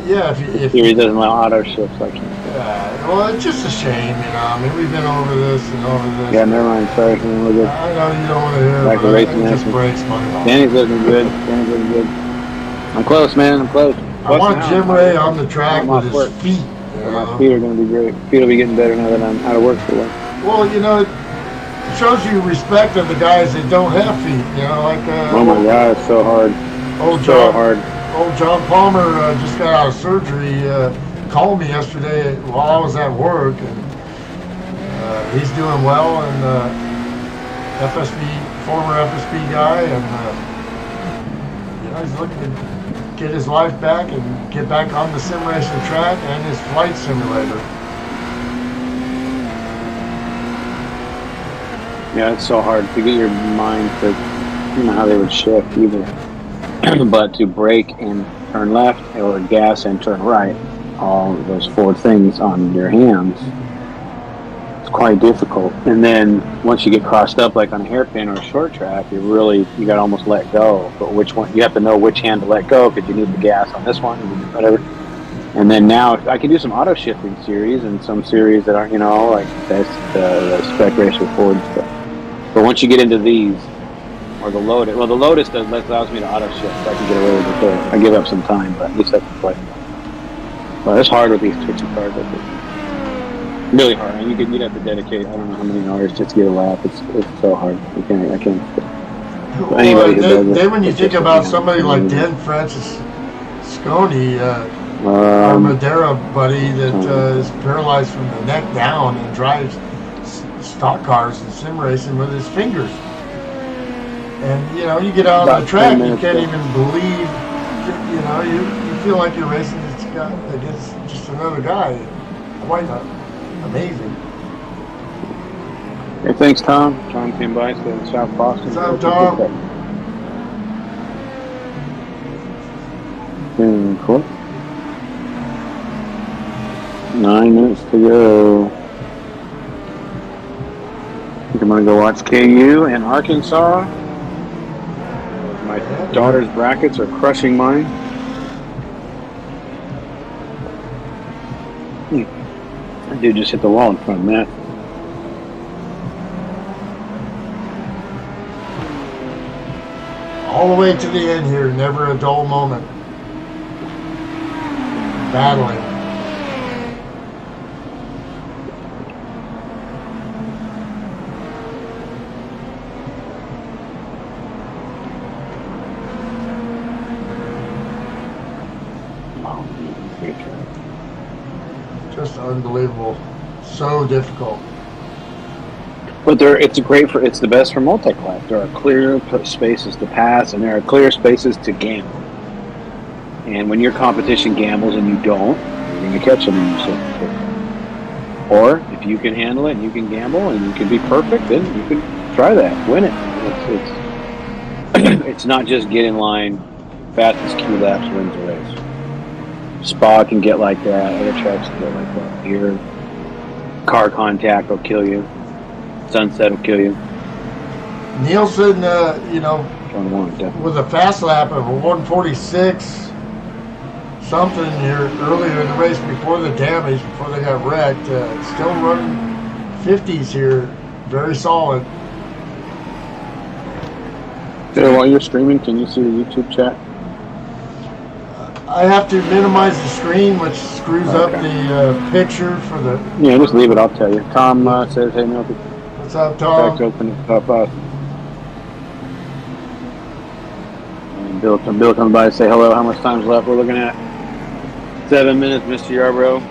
Speaker 2: Yeah,
Speaker 1: the series doesn't allow auto shifts like that.
Speaker 2: Yeah, well, it's just a shame, we've been over this and over this.
Speaker 1: Yeah, never mind. Sorry, we're good.
Speaker 2: I know you don't want to hear it, but it just breaks my heart.
Speaker 1: Danny's looking good. I'm close, man. I'm close.
Speaker 2: I want Jim Ray on the track with his feet.
Speaker 1: My feet are going to be great. Feet will be getting better now that I'm out of work for a while.
Speaker 2: Well, it shows you respect of the guys that don't have feet.
Speaker 1: Oh my God, it's so hard. Old
Speaker 2: John Palmer just got out of surgery. Called me yesterday while I was at work, and he's doing well, and former FSB guy, and he's looking to get his life back and get back on the sim racing track and his flight simulator.
Speaker 1: Yeah, it's so hard to get your mind to, how they would shift either. But to brake and turn left, or gas and turn right, all of those 4 things on your hands, it's quite difficult. And then once you get crossed up, like on a hairpin or a short track, you got to almost let go. But which one, you have to know which hand to let go, because you need the gas on this one, whatever. And then now I can do some auto shifting series and some series that aren't, like the Spec Racer Ford stuff. But once you get into these, or the Lotus, the Lotus allows me to auto shift, so I can get away with it there. I give up some time, but at least I can play. Well, it's hard with these twitchy cars, I think. Really hard. And you'd have to dedicate, I don't know how many hours just to get a lap. It's so hard. I can't. Anybody who does it,
Speaker 2: then when you
Speaker 1: it's
Speaker 2: think
Speaker 1: just
Speaker 2: about
Speaker 1: amazing.
Speaker 2: somebody like Dan Francisconi, our Madeira buddy that is paralyzed from the neck down and drives stock cars and sim racing with his fingers. And you know, you get out on the track, you can't even believe. You know, you feel like you're racing against just another guy. Quite amazing.
Speaker 1: Hey, thanks, Tom. Tom came by, said in South Boston.
Speaker 2: What's up, Tom?
Speaker 1: Cool. 9 minutes to go. I think I'm going to go watch KU and Arkansas. My daughter's brackets are crushing mine. That dude just hit the wall in front of Matt.
Speaker 2: All the way to the end here, never a dull moment. Battling. Just unbelievable. So difficult.
Speaker 1: But it's the best for multi-class. There are clear spaces to pass, and there are clear spaces to gamble. And when your competition gambles and you don't, you're going to catch them in your second quarter. Or if you can handle it and you can gamble and you can be perfect, then you can try that, win it. It's not just get in line, fastest Q laps wins the race. Spa can get like that. Other tracks can get like that. Here, car contact will kill you. Sunset will kill you.
Speaker 2: Nielsen, you know, with a fast lap of a 146 something here earlier in the race before the damage, before they got wrecked, still running 50s here, very solid.
Speaker 1: Yeah, while you're streaming, can you see the YouTube chat?
Speaker 2: I have to minimize the screen, which screws up the picture for the...
Speaker 1: Yeah, just leave it, I'll tell you. Tom says, hey, Milky.
Speaker 2: What's up, Tom?
Speaker 1: Back open up. And Bill comes by to say hello. How much time's left? We're looking at 7 minutes, Mr. Yarbrough.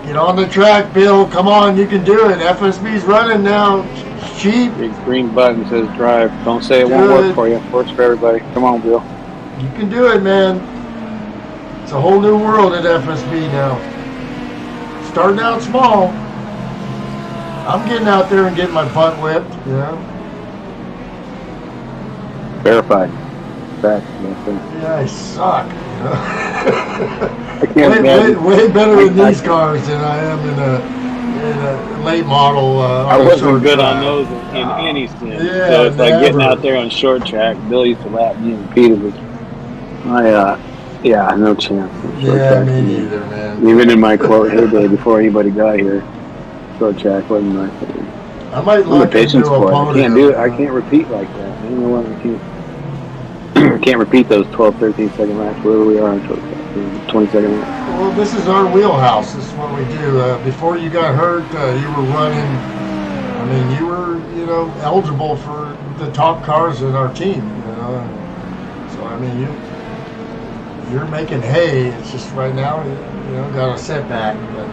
Speaker 2: Get on the track, Bill. Come on, you can do it. FSB's running now. It's cheap.
Speaker 1: Big green button says drive. Don't say it won't work for you. It works for everybody. Come on, Bill.
Speaker 2: You can do it, man. It's a whole new world at FSB now. Starting out small. I'm getting out there and getting my butt whipped, you know.
Speaker 1: Verified. Back.
Speaker 2: Yeah, I suck. You know?
Speaker 1: I can't imagine.
Speaker 2: Way better in these cars than I am in a late model.
Speaker 1: I wasn't good on those in any sense.
Speaker 2: Yeah,
Speaker 1: so it's like getting out there on short track. Bill used to lap me repeatedly. Yeah, no chance.
Speaker 2: Yeah, me neither, man.
Speaker 1: Even in my quote heyday before anybody got here, short track wasn't my thing.
Speaker 2: I might
Speaker 1: I'm a
Speaker 2: look
Speaker 1: patience
Speaker 2: into a
Speaker 1: sport. I
Speaker 2: podium.
Speaker 1: can't do it. I can't repeat like that. I don't know why I can't. I can't repeat those 12, 13 second laps wherever we are on short track. 20 second laps.
Speaker 2: Well, this is our wheelhouse. This is what we do. Before you got hurt, you were running. I mean, you were, you know, eligible for the top cars in our team. You know, so I mean, you're making hay. It's just right now, you know, got a setback. But.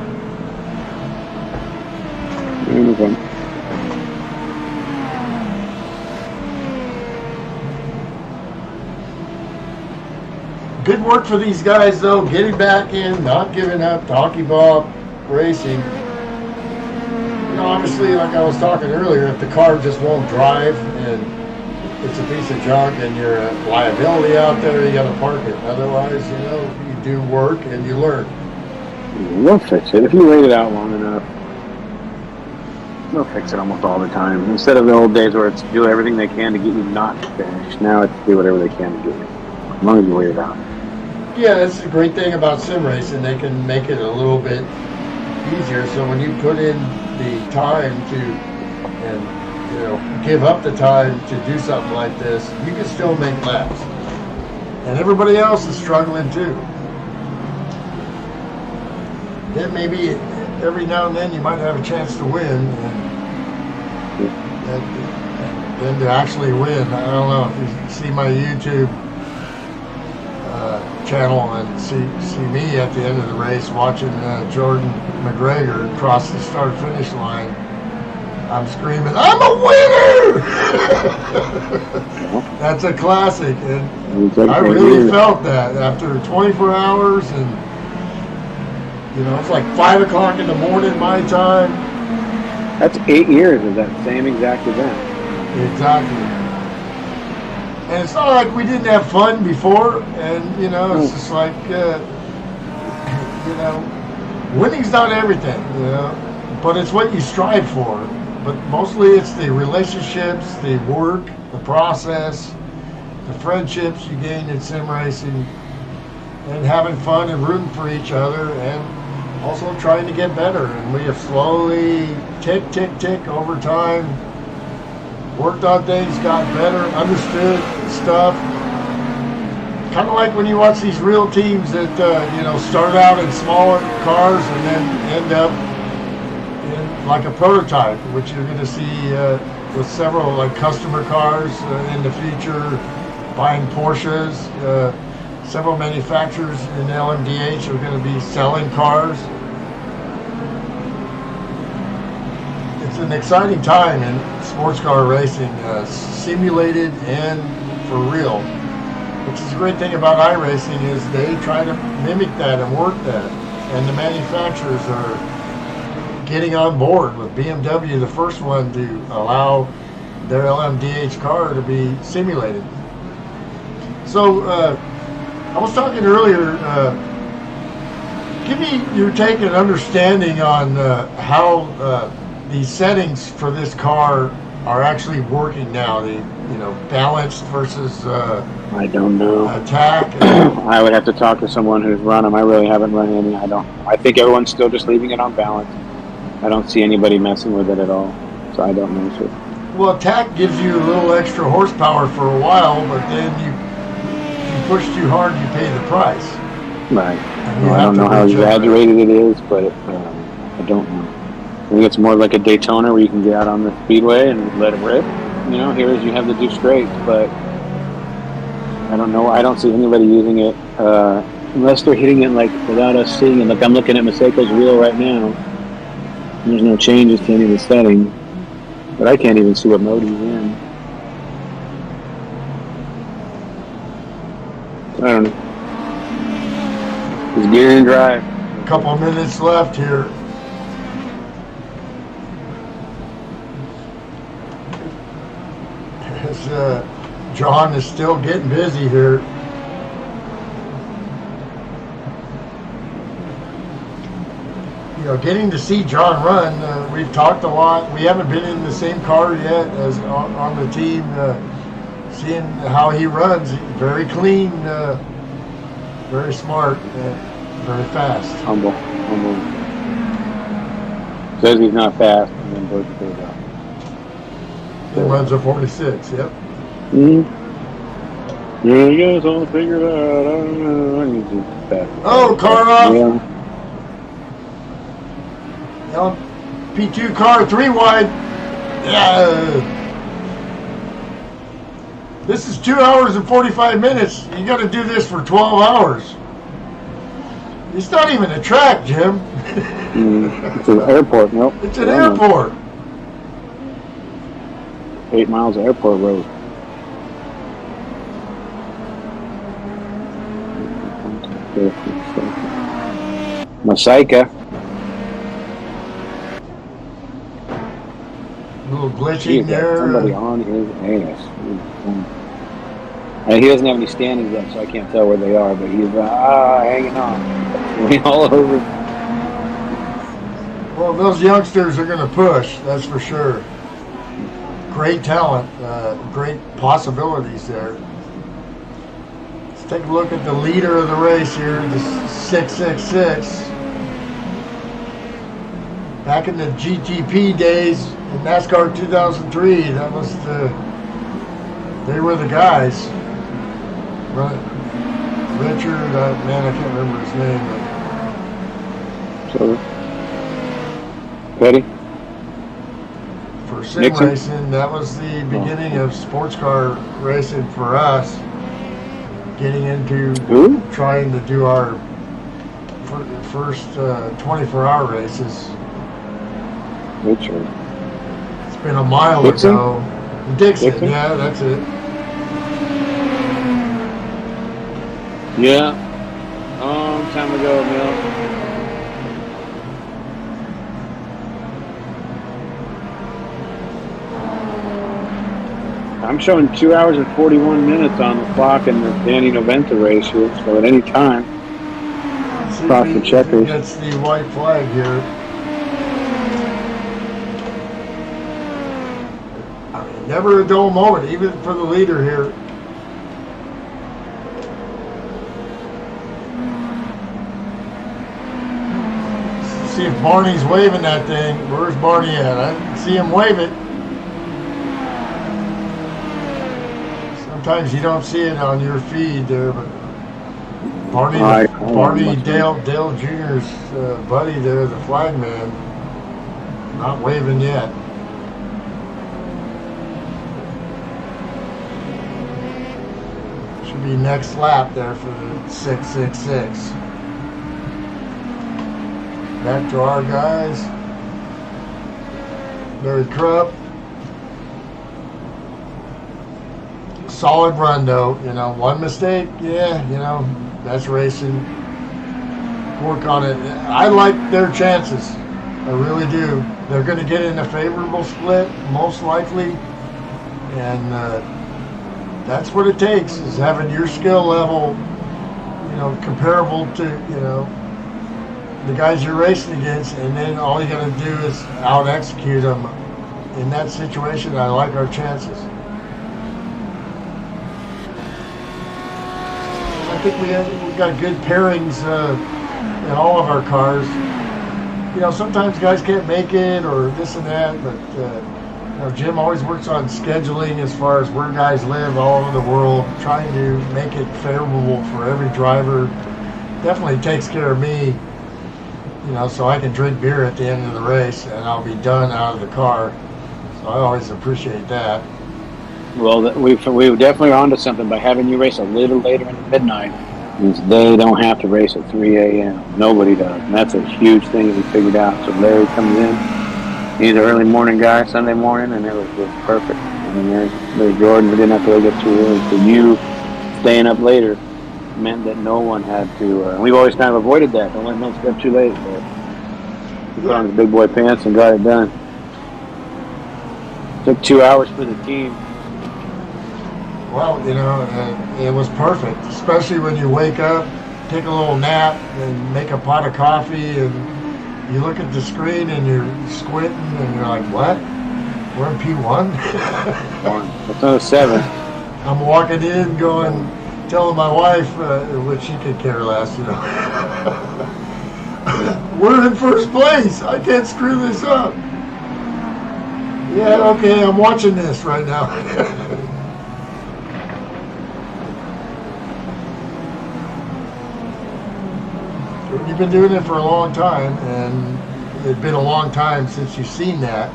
Speaker 2: Good work for these guys, though, getting back in, not giving up, talkie ball racing. You know, obviously, like I was talking earlier, if the car just won't drive and it's a piece of junk and you're a liability out there, you got to park it. Otherwise, you know, you do work and you learn.
Speaker 1: We'll fix it. If you wait it out long enough, they'll fix it almost all the time. Instead of the old days where it's do everything they can to get you not to finish, now it's do whatever they can to get you. As long as you wait it out.
Speaker 2: Yeah, that's the great thing about sim racing. They can make it a little bit easier. So when you put in the time and you know, give up the time to do something like this, you can still make laps. And everybody else is struggling too. Then maybe every now and then you might have a chance to win. And than to actually win. I don't know if you see my YouTube channel and see me at the end of the race watching Jordan McGregor cross the start-finish line. I'm screaming, "I'm a winner!" That's a classic, and I really felt that after 24 hours, and it's like 5 o'clock in the morning my time.
Speaker 1: That's 8 years of that same exact event.
Speaker 2: Exactly. And it's not like we didn't have fun before, and it's just like winning's not everything, but it's what you strive for. But mostly it's the relationships, the work, the process, the friendships you gain in sim racing, and having fun and rooting for each other, and also trying to get better. And we have slowly tick over time worked on things, got better, understood stuff. Kind of like when you watch these real teams that start out in smaller cars and then end up in like a prototype, which you're going to see with several like customer cars in the future, buying Porsches. Several manufacturers in LMDH are going to be selling cars. It's an exciting time in sports car racing, simulated and for real. Which is a great thing about iRacing is they try to mimic that and work that. And the manufacturers are getting on board with BMW, the first one to allow their LMDH car to be simulated. So I was talking earlier, give me your take and understanding on how the settings for this car are actually working now. The balanced versus
Speaker 1: I don't know.
Speaker 2: Attack.
Speaker 1: I would have to talk to someone who's run them. I really haven't run any. I don't. I think everyone's still just leaving it on balance. I don't see anybody messing with it at all. So I don't know. Sir.
Speaker 2: Well, Attack gives you a little extra horsepower for a while, but then you push too hard, you pay the price.
Speaker 1: Right. Well, I don't know how exaggerated it is, but I don't know. I think it's more like a Daytona where you can get out on the speedway and let it rip. Here you have to do straights, but I don't know. I don't see anybody using it unless they're hitting it like without us seeing it. Like I'm looking at Maseko's wheel right now. There's no changes to any of the settings, but I can't even see what mode he's in. I don't know. He's gear and drive.
Speaker 2: A couple of minutes left here. As John is still getting busy here. Getting to see John run, we've talked a lot. We haven't been in the same car yet as on the team. Seeing how he runs, very clean, very smart, very fast.
Speaker 1: Humble. Says he's not fast, and then goes it out.
Speaker 2: He runs a 46, yep.
Speaker 1: Mm-hmm. Yeah, you guys all figured out. I don't know. I need to fast.
Speaker 2: Oh, car off.
Speaker 1: Yeah.
Speaker 2: P2 car, 3 wide. Yeah. This is 2 hours and 45 minutes. You got to do this for 12 hours. It's not even a track, Jim.
Speaker 1: It's an airport, nope.
Speaker 2: It's an airport.
Speaker 1: 8 miles of airport road. Masaika.
Speaker 2: A little glitchy there.
Speaker 1: Somebody on his ass. He doesn't have any standings up, so I can't tell where they are, but he's hanging on. All over.
Speaker 2: Well, those youngsters are going to push, that's for sure. Great talent, great possibilities there. Let's take a look at the leader of the race here, the 666. Back in the GTP days in NASCAR 2003, that was they were the guys. Richard, man, I can't remember his name.
Speaker 1: So, Petty?
Speaker 2: for sim
Speaker 1: Nixon?
Speaker 2: racing. That was the beginning of sports car racing for us. Getting into
Speaker 1: Who?
Speaker 2: trying to do our first 24-hour races.
Speaker 1: Which one?
Speaker 2: It's been a mile
Speaker 1: Dixon?
Speaker 2: ago. Dixon,
Speaker 1: Dixon?
Speaker 2: yeah, that's it.
Speaker 1: Yeah. Long time ago, Mel. I'm showing 2 hours and 41 minutes on the clock in the Danny Noventa race here, so at any time.
Speaker 2: See
Speaker 1: Across
Speaker 2: if
Speaker 1: the
Speaker 2: he
Speaker 1: checkers.
Speaker 2: gets the white flag here. I mean, never a dull moment, even for the leader here. See if Barney's waving that thing. Where's Barney at? I didn't see him wave it. Sometimes you don't see it on your feed there, but Barney, Dale Jr.'s buddy there, the flag man, not waving yet. Should be next lap there for the 666. Back to our guys. Barry Krupp. Solid run though, one mistake, yeah, that's racing. Work on it. I like their chances. I really do. They're going to get in a favorable split, most likely. And that's what it takes, is having your skill level, comparable to, the guys you're racing against, and then all you got to do is out-execute them. In that situation, I like our chances. I think we got good pairings in all of our cars. Sometimes guys can't make it or this and that, but Jim always works on scheduling as far as where guys live all over the world, trying to make it favorable for every driver. Definitely takes care of me, so I can drink beer at the end of the race and I'll be done out of the car. So I always appreciate that.
Speaker 1: Well, we definitely are onto something by having you race a little later in the midnight. Means they don't have to race at 3 a.m. Nobody does. And that's a huge thing that we figured out. So Larry comes in. He's an early morning guy, Sunday morning, and it was perfect. I mean, there's Jordan. We didn't have to get too early. So you staying up later meant that no one had to. We've always kind of avoided that. Don't let no stay up too late. But he put on his big boy pants and got it done. Took 2 hours for the team.
Speaker 2: Well, it was perfect, especially when you wake up, take a little nap, and make a pot of coffee, and you look at the screen and you're squinting, and you're like, what? We're in P1?
Speaker 1: It's on a 7.
Speaker 2: I'm walking in going, telling my wife, which she could care less, we're in first place. I can't screw this up. Yeah, okay, I'm watching this right now. You've been doing it for a long time, and it's been a long time since you've seen that.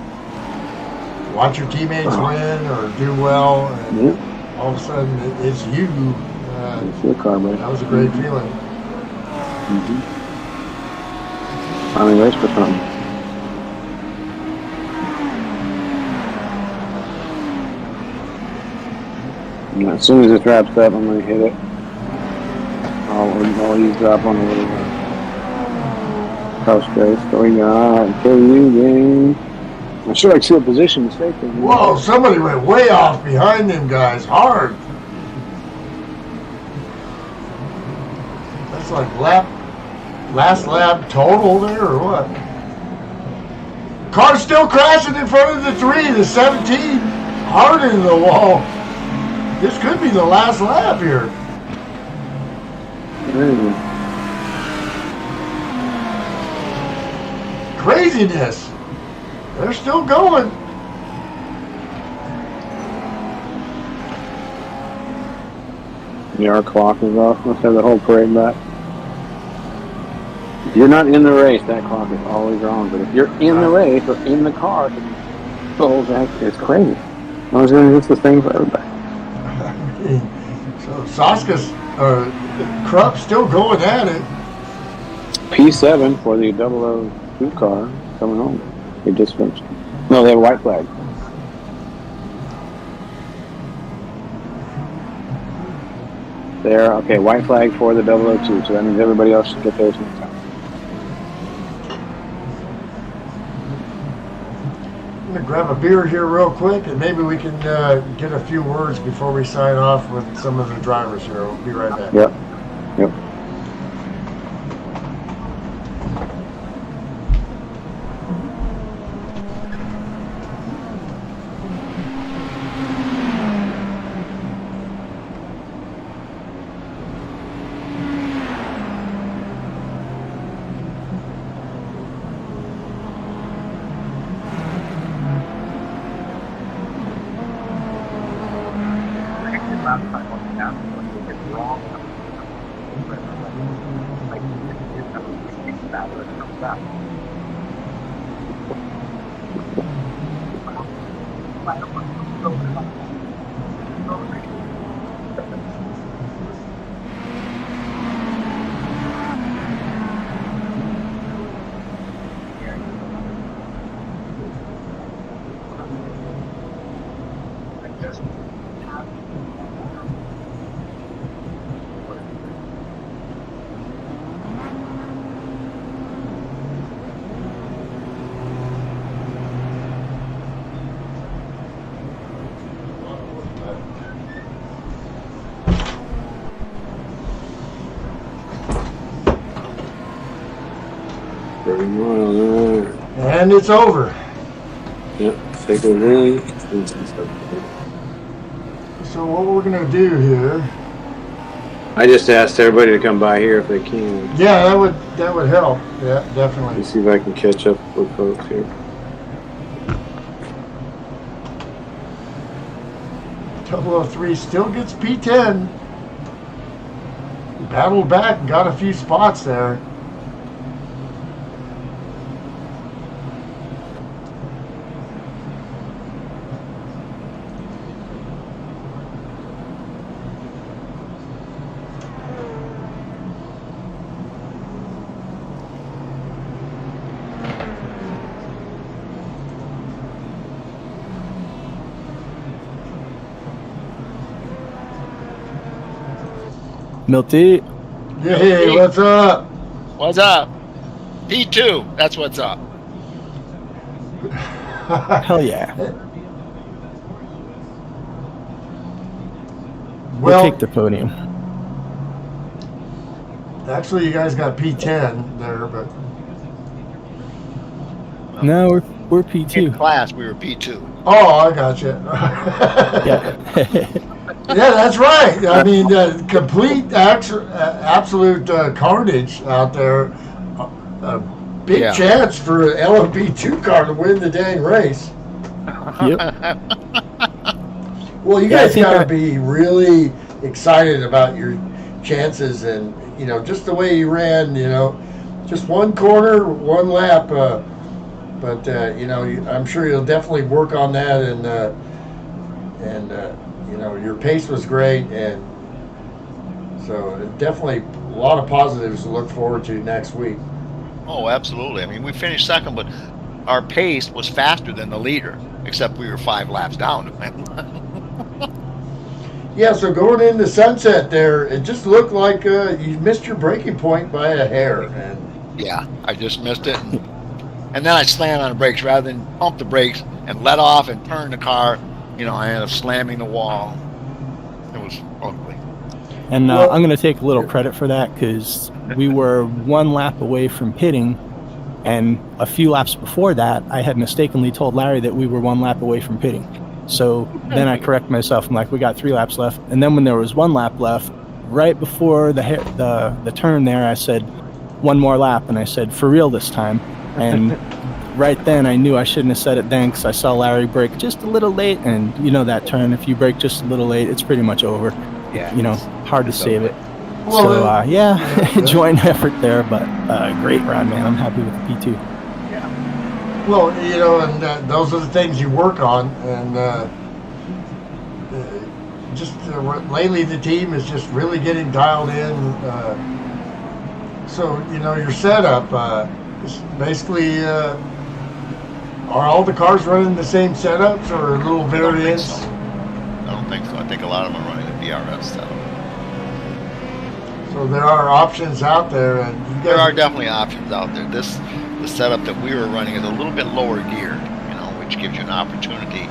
Speaker 2: Watch your teammates win or do well, and all of a sudden it's you.
Speaker 1: It's your car, buddy.
Speaker 2: That was a great feeling.
Speaker 1: Finally raced for something. And as soon as this wraps up, I'm going to hit it. I'll eavesdrop on a little house race. So we got KU game. I should like see a position mistake.
Speaker 2: Whoa, somebody went way off behind them guys, hard. That's like last lap total there or what? Car's still crashing in front of the the 17, hard into the wall. This could be the last lap here. Craziness. They're still going.
Speaker 1: Yeah, our clock is off. Let's have the whole parade back. If you're not in the race, that clock is always wrong. But if you're in the race or in the car, whole track. It's crazy. I was doing just the same for everybody.
Speaker 2: So Saska's Krupp's still going at it.
Speaker 1: P7 for the 002 car coming home. They just finished. No, they have a white flag. There, okay, white flag for the 002, so that means everybody else should get theirs next time.
Speaker 2: I'm going to grab a beer here real quick, and maybe we can get a few words before we sign off with some of the drivers here. We'll be right back.
Speaker 1: Yep.
Speaker 2: And it's over.
Speaker 1: Yep, take it in.
Speaker 2: So what we're going to do here...
Speaker 1: I just asked everybody to come by here if they can.
Speaker 2: Yeah, that would help. Yeah, definitely.
Speaker 1: Let's see if I can catch up with folks here.
Speaker 2: 003 still gets P10. Battled back and got a few spots there.
Speaker 5: Milty.
Speaker 2: Hey, what's up?
Speaker 6: What's up? P2, that's what's up.
Speaker 5: Hell yeah. We'll
Speaker 2: Well,
Speaker 5: take the podium.
Speaker 2: actually, you guys got P10 there, but
Speaker 5: No, we're
Speaker 6: In
Speaker 5: P2.
Speaker 6: class, we were P2.
Speaker 2: oh, I got you.
Speaker 5: Yeah.
Speaker 2: Yeah, that's right. I mean, complete, absolute carnage out there. A big
Speaker 6: Yeah.
Speaker 2: chance for an LMP2 car to win the dang race.
Speaker 5: Yep.
Speaker 2: Well, you
Speaker 5: Yeah, I
Speaker 2: guys
Speaker 5: think
Speaker 2: got to be really excited about your chances, and just the way you ran. Just one corner, one lap. But I'm sure you'll definitely work on that, and your pace was great, and so definitely a lot of positives to look forward to next week.
Speaker 6: Oh, absolutely. I mean, we finished second, but our pace was faster than the leader, except we were 5 laps down.
Speaker 2: Yeah, so going into Sunset there, it just looked like you missed your braking point by a hair. And
Speaker 6: Yeah, I just missed it. And then I slammed on the brakes rather than pump the brakes and let off and turn the car. I ended up slamming the wall. It was ugly.
Speaker 5: And
Speaker 2: Well-
Speaker 5: I'm going to take a little credit for that because we were 1 lap away from pitting. And a few laps before that, I had mistakenly told Larry that we were 1 lap away from pitting. So then I correct myself. I'm like, we got 3 laps left. And then when there was 1 lap left, right before the turn there, I said, 1 more lap. And I said, for real this time. And right then I knew I shouldn't have said it then because I saw Larry brake just a little late. And that turn, if you brake just a little late, it's pretty much over.
Speaker 6: Yeah.
Speaker 5: Hard to save it.
Speaker 2: Well,
Speaker 5: So, joint effort there, but great run, man. I'm happy with the P2.
Speaker 2: Well, and those are the things you work on, and just lately the team is just really getting dialed in. So your setup is basically. Are all the cars running the same setups or little variants?
Speaker 6: I don't think so. I think a lot of them are running the BRS setup.
Speaker 2: So there are options out there, and
Speaker 6: there are definitely options out there. The setup that we were running is a little bit lower geared, which gives you an opportunity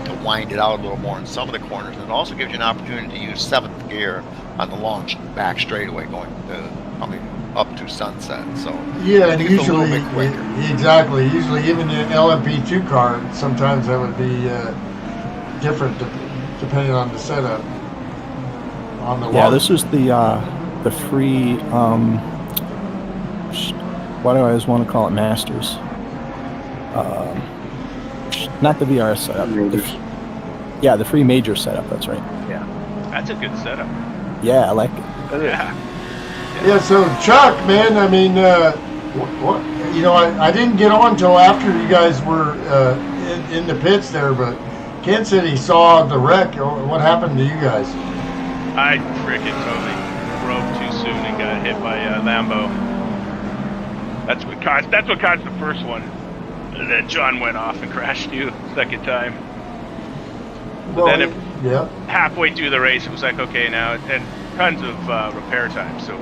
Speaker 6: to wind it out a little more in some of the corners, and it also gives you an opportunity to use 7th gear on the long back straightaway going coming up to Sunset. So
Speaker 2: yeah,
Speaker 6: I think
Speaker 2: and
Speaker 6: it's a little bit quicker.
Speaker 2: Exactly. Usually, even in LMP2 car, sometimes that would be different depending on the setup. On the
Speaker 5: this was the free. Why do I always want to call it Masters? Not the VRS setup. The free major setup. That's right.
Speaker 7: Yeah, that's a good setup.
Speaker 5: Yeah, I like it.
Speaker 7: Yeah.
Speaker 2: Yeah, so Chuck, man, I mean, I didn't get on until after you guys were in the pits there, but Ken said he saw the wreck. What happened to you guys?
Speaker 7: I frickin' totally drove too soon and got hit by Lambo. That's what caused the first one. And then John went off and crashed you second time. But then halfway through the race, it was like, okay, now, and tons of repair time, so...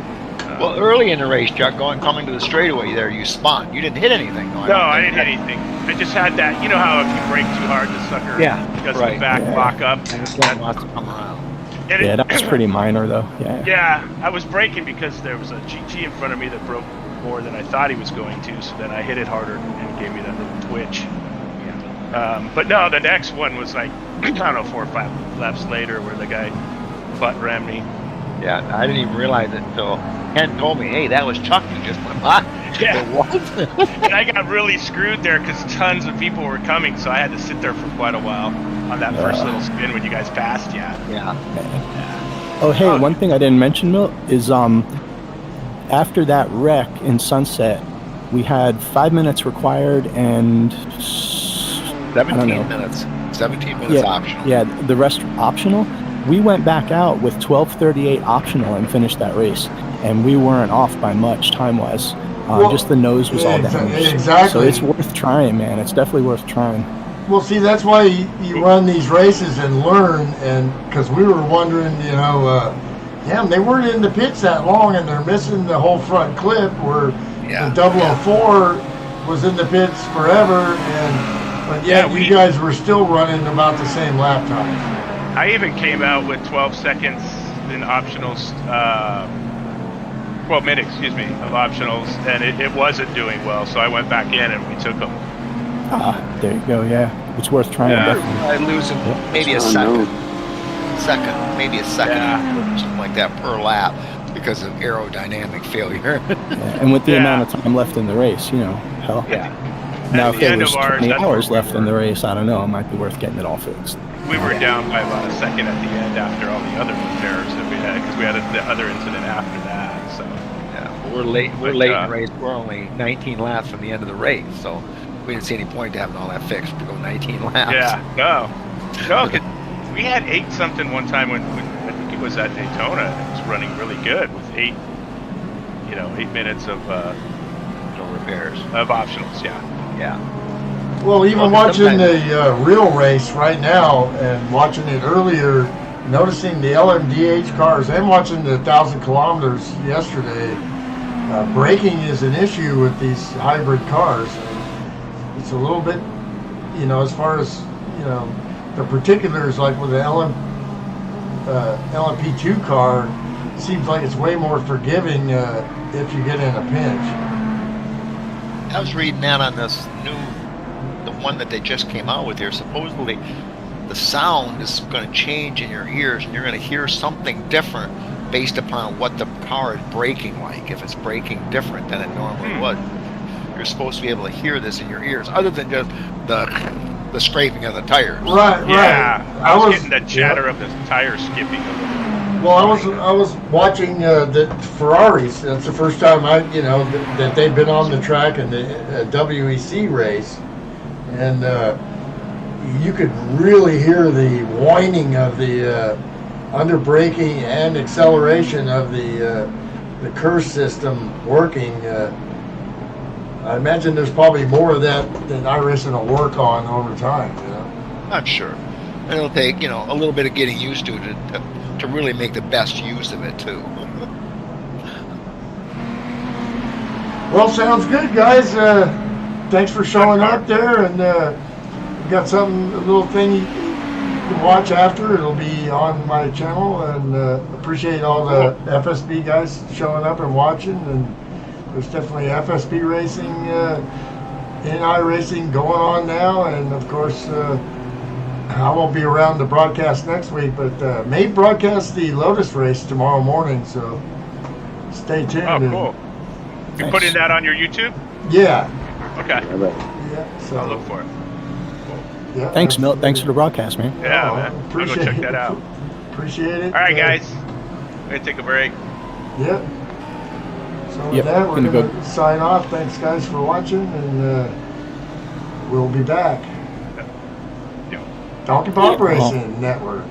Speaker 6: well, early in the race, Chuck, coming to the straightaway there, you spun. You didn't hit anything.
Speaker 7: I didn't hit anything. I just had that, how if you brake too hard, the sucker does the back lock up.
Speaker 6: And it's got lots to come around.
Speaker 5: And that was pretty minor, though.
Speaker 7: Yeah, I was braking because there was a GT in front of me that broke more than I thought he was going to, so then I hit it harder and gave me that little twitch. But no, the next one was like, I don't know, 4 or 5 laps later where the guy butt rammed me.
Speaker 6: Yeah, I didn't even realize it until Ken told me, hey, that was Chuck. You just went by.
Speaker 7: Yeah. And I got really screwed there because tons of people were coming, so I had to sit there for quite a while on that first little spin when you guys passed. Yeah.
Speaker 5: Oh, hey, one thing I didn't mention, Milt, is after that wreck in Sunset, we had 5 minutes required and
Speaker 6: 17 minutes. 17 minutes optional.
Speaker 5: Yeah, the rest optional. We went back out with 12:38 optional and finished that race, and we weren't off by much time-wise. Just the nose was all damaged.
Speaker 2: Exactly.
Speaker 5: So it's worth trying, man. It's definitely worth trying.
Speaker 2: Well, see, that's why you run these races and learn, and because we were wondering, damn, they weren't in the pits that long, and they're missing the whole front clip where the 004 was in the pits forever, but you guys were still running about the same lap time.
Speaker 7: I even came out with 12 seconds in optionals, 12 minutes, of optionals, and it wasn't doing well, so I went back in and we took them.
Speaker 5: There you go, It's worth trying, definitely.
Speaker 6: I lose maybe a second, maybe a second, something like that per lap because of aerodynamic failure.
Speaker 5: And with the amount of time left in the race, hell.
Speaker 7: Yeah.
Speaker 5: Now, if there was 20 hours left in the race, I don't know, it might be worth getting it all fixed.
Speaker 7: We were down by about a second at the end after all the other repairs that we had, because we had the other incident after that. So
Speaker 6: we're late. We're late in the race. We're only 19 laps from the end of the race, so we didn't see any point to having all that fixed to go 19 laps.
Speaker 7: Yeah, no. We had 8-something one time when I think it was at Daytona. It was running really good with 8 minutes of
Speaker 6: repairs
Speaker 7: of optionals. Yeah.
Speaker 2: Well, even watching the real race right now and watching it earlier, noticing the LMDH cars and watching the 1,000 kilometers yesterday, braking is an issue with these hybrid cars. It's a little bit, as far as, the particulars, like with the LMP2 car, it seems like it's way more forgiving if you get in a pinch.
Speaker 6: I was reading that on this the one that they just came out with here. Supposedly, the sound is going to change in your ears, and you're going to hear something different based upon what the car is braking like. If it's braking different than it normally would, you're supposed to be able to hear this in your ears, other than just the scraping of the tires.
Speaker 2: Right.
Speaker 7: I was getting the chatter of the tire skipping a little.
Speaker 2: Well, I was watching the Ferraris. That's the first time that they've been on the track in the WEC race, and you could really hear the whining of the under braking and acceleration of the curse system working. I imagine there's probably more of that than iRacing will work on over time.
Speaker 6: I'm sure. And it'll take, a little bit of getting used to to really make the best use of it, too.
Speaker 2: Well, sounds good, guys. Thanks for showing up there, and we got a little thing you can watch after. It'll be on my channel, and appreciate all the FSB guys showing up and watching. And there's definitely FSB racing in iRacing going on now, and of course. I won't be around to broadcast next week, but may broadcast the Lotus race tomorrow morning, so stay tuned.
Speaker 7: Oh, cool. You're putting that on your YouTube?
Speaker 2: Yeah.
Speaker 7: Okay.
Speaker 2: Yeah. So
Speaker 7: I'll look for it.
Speaker 2: Yeah.
Speaker 5: Thanks, Milt. Thanks for the broadcast, man.
Speaker 7: Yeah, man. I'll go
Speaker 2: Appreciate
Speaker 7: check
Speaker 2: it.
Speaker 7: that out.
Speaker 2: Appreciate it.
Speaker 7: All right, guys. I'm going to take a break.
Speaker 2: Yep. So with
Speaker 5: Yep,
Speaker 2: that, we're
Speaker 5: gonna
Speaker 2: going
Speaker 5: go.
Speaker 2: to sign off. Thanks, guys, for watching, and we'll be back.
Speaker 7: Yeah.
Speaker 2: Donkey Pop
Speaker 5: Yeah.
Speaker 2: Racing Network.